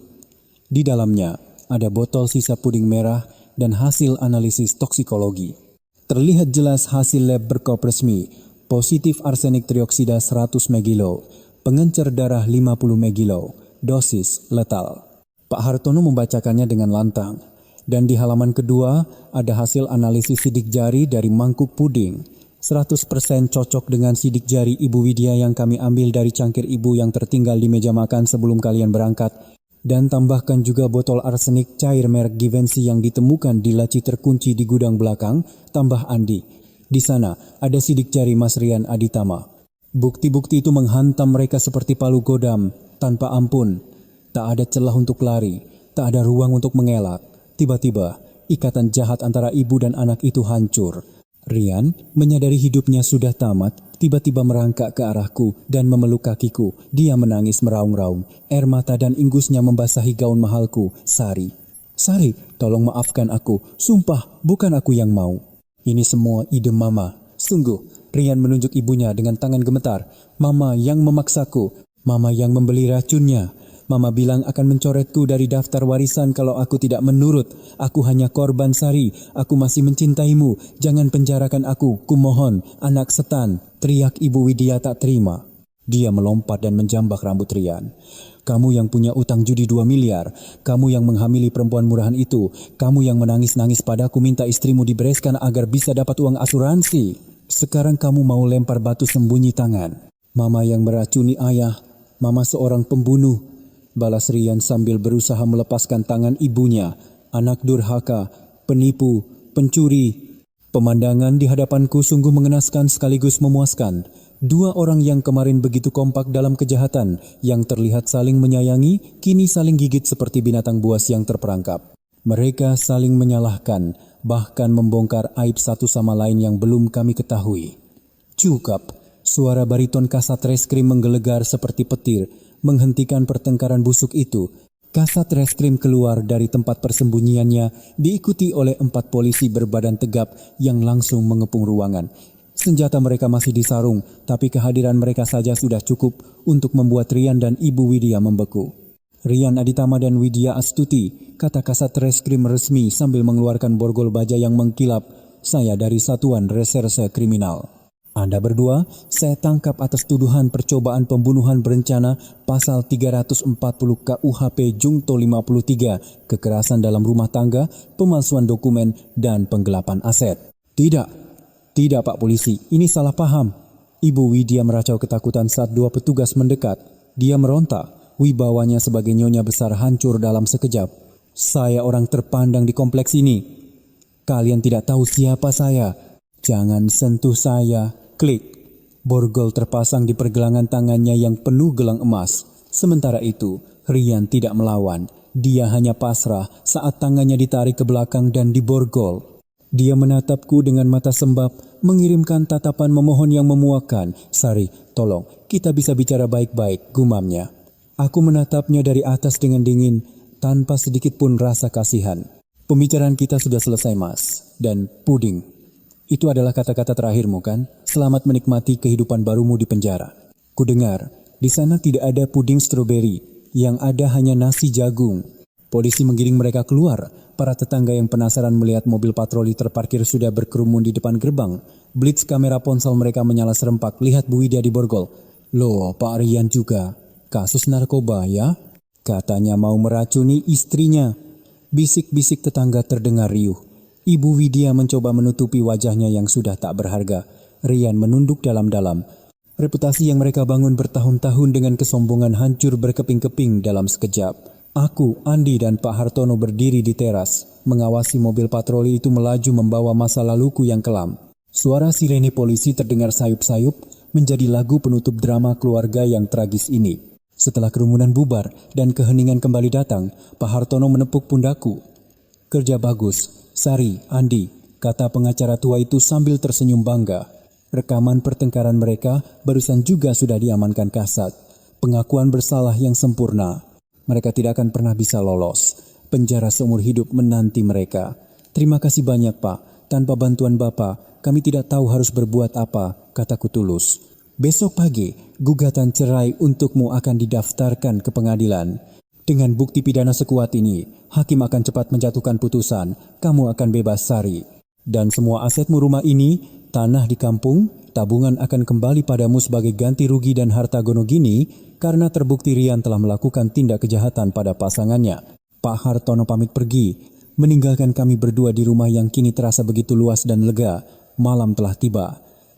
Di dalamnya ada botol sisa puding merah dan hasil analisis toksikologi. Terlihat jelas hasil lab berkop resmi, positif arsenik trioksida 100 megilo, pengencer darah 50 megilo, dosis letal. Pak Hartono membacakannya dengan lantang. Dan di halaman kedua ada hasil analisis sidik jari dari mangkuk puding. 100% cocok dengan sidik jari Ibu Widya yang kami ambil dari cangkir ibu yang tertinggal di meja makan sebelum kalian berangkat. Dan tambahkan juga botol arsenik cair merek Givenchy yang ditemukan di laci terkunci di gudang belakang, tambah Andi. Di sana ada sidik jari Mas Rian Aditama. Bukti-bukti itu menghantam mereka seperti palu godam, tanpa ampun. Tak ada celah untuk lari, tak ada ruang untuk mengelak. Tiba-tiba, ikatan jahat antara ibu dan anak itu hancur. Rian menyadari hidupnya sudah tamat, tiba-tiba merangkak ke arahku dan memeluk kakiku. Dia menangis meraung-raung. Air mata dan ingusnya membasahi gaun mahalku. Sari, tolong maafkan aku. Sumpah, bukan aku yang mau. Ini semua ide Mama. Sungguh, Rian menunjuk ibunya dengan tangan gemetar. Mama yang memaksaku. Mama yang membeli racunnya. Mama bilang akan mencoretku dari daftar warisan kalau aku tidak menurut. Aku hanya korban Sari. Aku masih mencintaimu. Jangan penjarakan aku. Kumohon, anak setan. Teriak Ibu Widya tak terima. Dia melompat dan menjambak rambut Rian. Kamu yang punya utang judi 2 miliar. Kamu yang menghamili perempuan murahan itu. Kamu yang menangis-nangis padaku minta istrimu dibereskan agar bisa dapat uang asuransi. Sekarang kamu mau lempar batu sembunyi tangan. Mama yang meracuni ayah. Mama seorang pembunuh. Balas Rian sambil berusaha melepaskan tangan ibunya. Anak durhaka, penipu, pencuri. Pemandangan di hadapanku sungguh mengenaskan sekaligus memuaskan. 2 orang yang kemarin begitu kompak dalam kejahatan, yang terlihat saling menyayangi, kini saling gigit seperti binatang buas yang terperangkap. Mereka saling menyalahkan, bahkan membongkar aib satu sama lain yang belum kami ketahui. Cukup, suara bariton Kasat Reskrim menggelegar seperti petir, menghentikan pertengkaran busuk itu. Kasat Reskrim keluar dari tempat persembunyiannya, diikuti oleh 4 polisi berbadan tegap yang langsung mengepung ruangan. Senjata mereka masih disarung, tapi kehadiran mereka saja sudah cukup untuk membuat Rian dan Ibu Widya membeku. Rian Aditama dan Widya Astuti, kata Kasat Reskrim resmi sambil mengeluarkan borgol baja yang mengkilap. Saya dari Satuan Reserse Kriminal. Anda berdua, saya tangkap atas tuduhan percobaan pembunuhan berencana pasal 340 KUHP Jungto 53, kekerasan dalam rumah tangga, pemalsuan dokumen, dan penggelapan aset. Tidak Pak Polisi, ini salah paham. Ibu Widya meracau ketakutan saat dua petugas mendekat. Dia meronta. Wibawanya sebagai nyonya besar hancur dalam sekejap. Saya orang terpandang di kompleks ini. Kalian tidak tahu siapa saya. Jangan sentuh saya. Klik. Borgol terpasang di pergelangan tangannya yang penuh gelang emas. Sementara itu, Rian tidak melawan. Dia hanya pasrah saat tangannya ditarik ke belakang dan diborgol. Dia menatapku dengan mata sembab, mengirimkan tatapan memohon yang memuakkan. Sari, tolong, kita bisa bicara baik-baik, gumamnya. Aku menatapnya dari atas dengan dingin, tanpa sedikit pun rasa kasihan. Pembicaraan kita sudah selesai, Mas. Dan puding. Itu adalah kata-kata terakhirmu, kan? Selamat menikmati kehidupan barumu di penjara. Kudengar, di sana tidak ada puding stroberi. Yang ada hanya nasi jagung. Polisi menggiring mereka keluar. Para tetangga yang penasaran melihat mobil patroli terparkir sudah berkerumun di depan gerbang. Blitz kamera ponsel mereka menyala serempak. Lihat Bu Widya diborgol. Loh, Pak Rian juga. Kasus narkoba ya? Katanya mau meracuni istrinya. Bisik-bisik tetangga terdengar riuh. Ibu Widya mencoba menutupi wajahnya yang sudah tak berharga. Rian menunduk dalam-dalam. Reputasi yang mereka bangun bertahun-tahun dengan kesombongan hancur berkeping-keping dalam sekejap. Aku, Andi dan Pak Hartono berdiri di teras, mengawasi mobil patroli itu melaju membawa masa laluku yang kelam. Suara sirene polisi terdengar sayup-sayup menjadi lagu penutup drama keluarga yang tragis ini. Setelah kerumunan bubar dan keheningan kembali datang, Pak Hartono menepuk pundakku. Kerja bagus, Sari, Andi, kata pengacara tua itu sambil tersenyum bangga. Rekaman pertengkaran mereka barusan juga sudah diamankan Kasat. Pengakuan bersalah yang sempurna. Mereka tidak akan pernah bisa lolos. Penjara seumur hidup menanti mereka. Terima kasih banyak, Pak. Tanpa bantuan Bapak, kami tidak tahu harus berbuat apa, kataku tulus. Besok pagi, gugatan cerai untukmu akan didaftarkan ke pengadilan. Dengan bukti pidana sekuat ini, hakim akan cepat menjatuhkan putusan. Kamu akan bebas, Sari. Dan semua asetmu rumah ini, tanah di kampung, tabungan akan kembali padamu sebagai ganti rugi dan harta gono gini karena terbukti Rian telah melakukan tindak kejahatan pada pasangannya. Pak Hartono pamit pergi, meninggalkan kami berdua di rumah yang kini terasa begitu luas dan lega. Malam telah tiba.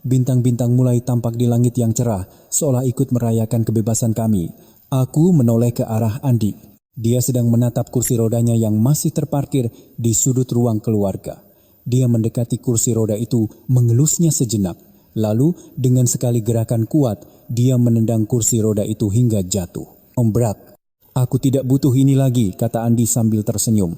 Bintang-bintang mulai tampak di langit yang cerah, seolah ikut merayakan kebebasan kami. Aku menoleh ke arah Andi. Dia sedang menatap kursi rodanya yang masih terparkir di sudut ruang keluarga. Dia mendekati kursi roda itu, mengelusnya sejenak. Lalu, dengan sekali gerakan kuat, dia menendang kursi roda itu hingga jatuh. Ombrak. Aku tidak butuh ini lagi, kata Andi sambil tersenyum.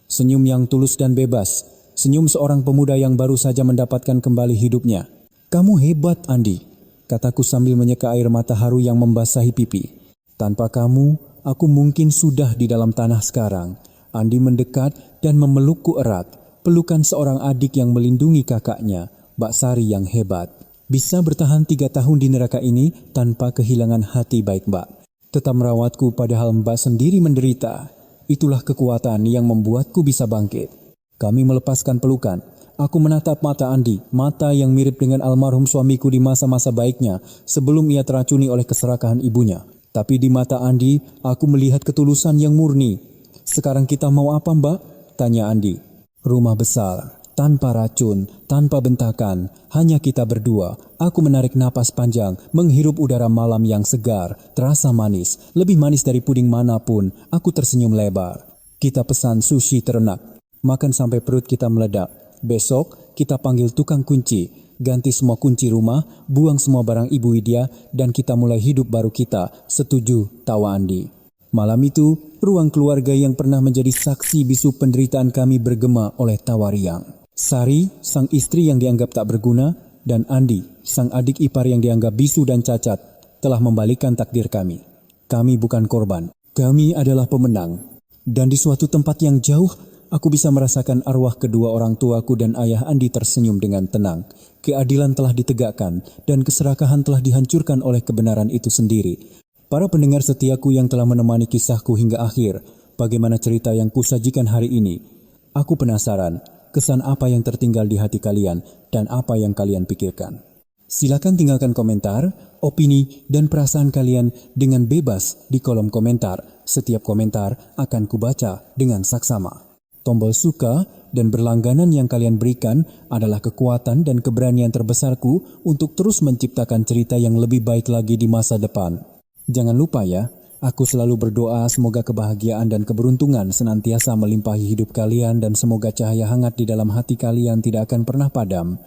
Senyum yang tulus dan bebas. Senyum seorang pemuda yang baru saja mendapatkan kembali hidupnya. Kamu hebat, Andi, kataku sambil menyeka air mata haru yang membasahi pipi. Tanpa kamu, aku mungkin sudah di dalam tanah sekarang. Andi mendekat dan memelukku erat. Pelukan seorang adik yang melindungi kakaknya, Mbak Sari yang hebat. Bisa bertahan 3 tahun di neraka ini tanpa kehilangan hati baik Mbak. Tetap merawatku padahal Mbak sendiri menderita. Itulah kekuatan yang membuatku bisa bangkit. Kami melepaskan pelukan. Aku menatap mata Andi, mata yang mirip dengan almarhum suamiku di masa-masa baiknya sebelum ia teracuni oleh keserakahan ibunya. Tapi di mata Andi, aku melihat ketulusan yang murni. Sekarang kita mau apa, Mbak? Tanya Andi. Rumah besar, tanpa racun, tanpa bentakan, hanya kita berdua. Aku menarik napas panjang, menghirup udara malam yang segar, terasa manis, lebih manis dari puding manapun. Aku tersenyum lebar. Kita pesan sushi ternak, makan sampai perut kita meledak. Besok kita panggil tukang kunci, ganti semua kunci rumah, buang semua barang Ibu Widya, dan kita mulai hidup baru kita. Setuju, tawa Andi. Malam itu, ruang keluarga yang pernah menjadi saksi bisu penderitaan kami bergema oleh tawa riang. Sari, sang istri yang dianggap tak berguna, dan Andi, sang adik ipar yang dianggap bisu dan cacat, telah membalikkan takdir kami. Kami bukan korban, kami adalah pemenang. Dan di suatu tempat yang jauh, aku bisa merasakan arwah kedua orang tuaku dan ayah Andi tersenyum dengan tenang. Keadilan telah ditegakkan dan keserakahan telah dihancurkan oleh kebenaran itu sendiri. Para pendengar setiaku yang telah menemani kisahku hingga akhir, bagaimana cerita yang kusajikan hari ini? Aku penasaran, kesan apa yang tertinggal di hati kalian dan apa yang kalian pikirkan. Silakan tinggalkan komentar, opini, dan perasaan kalian dengan bebas di kolom komentar. Setiap komentar akan kubaca dengan saksama. Tombol suka dan berlangganan yang kalian berikan adalah kekuatan dan keberanian terbesarku untuk terus menciptakan cerita yang lebih baik lagi di masa depan. Jangan lupa ya, aku selalu berdoa semoga kebahagiaan dan keberuntungan senantiasa melimpahi hidup kalian dan semoga cahaya hangat di dalam hati kalian tidak akan pernah padam.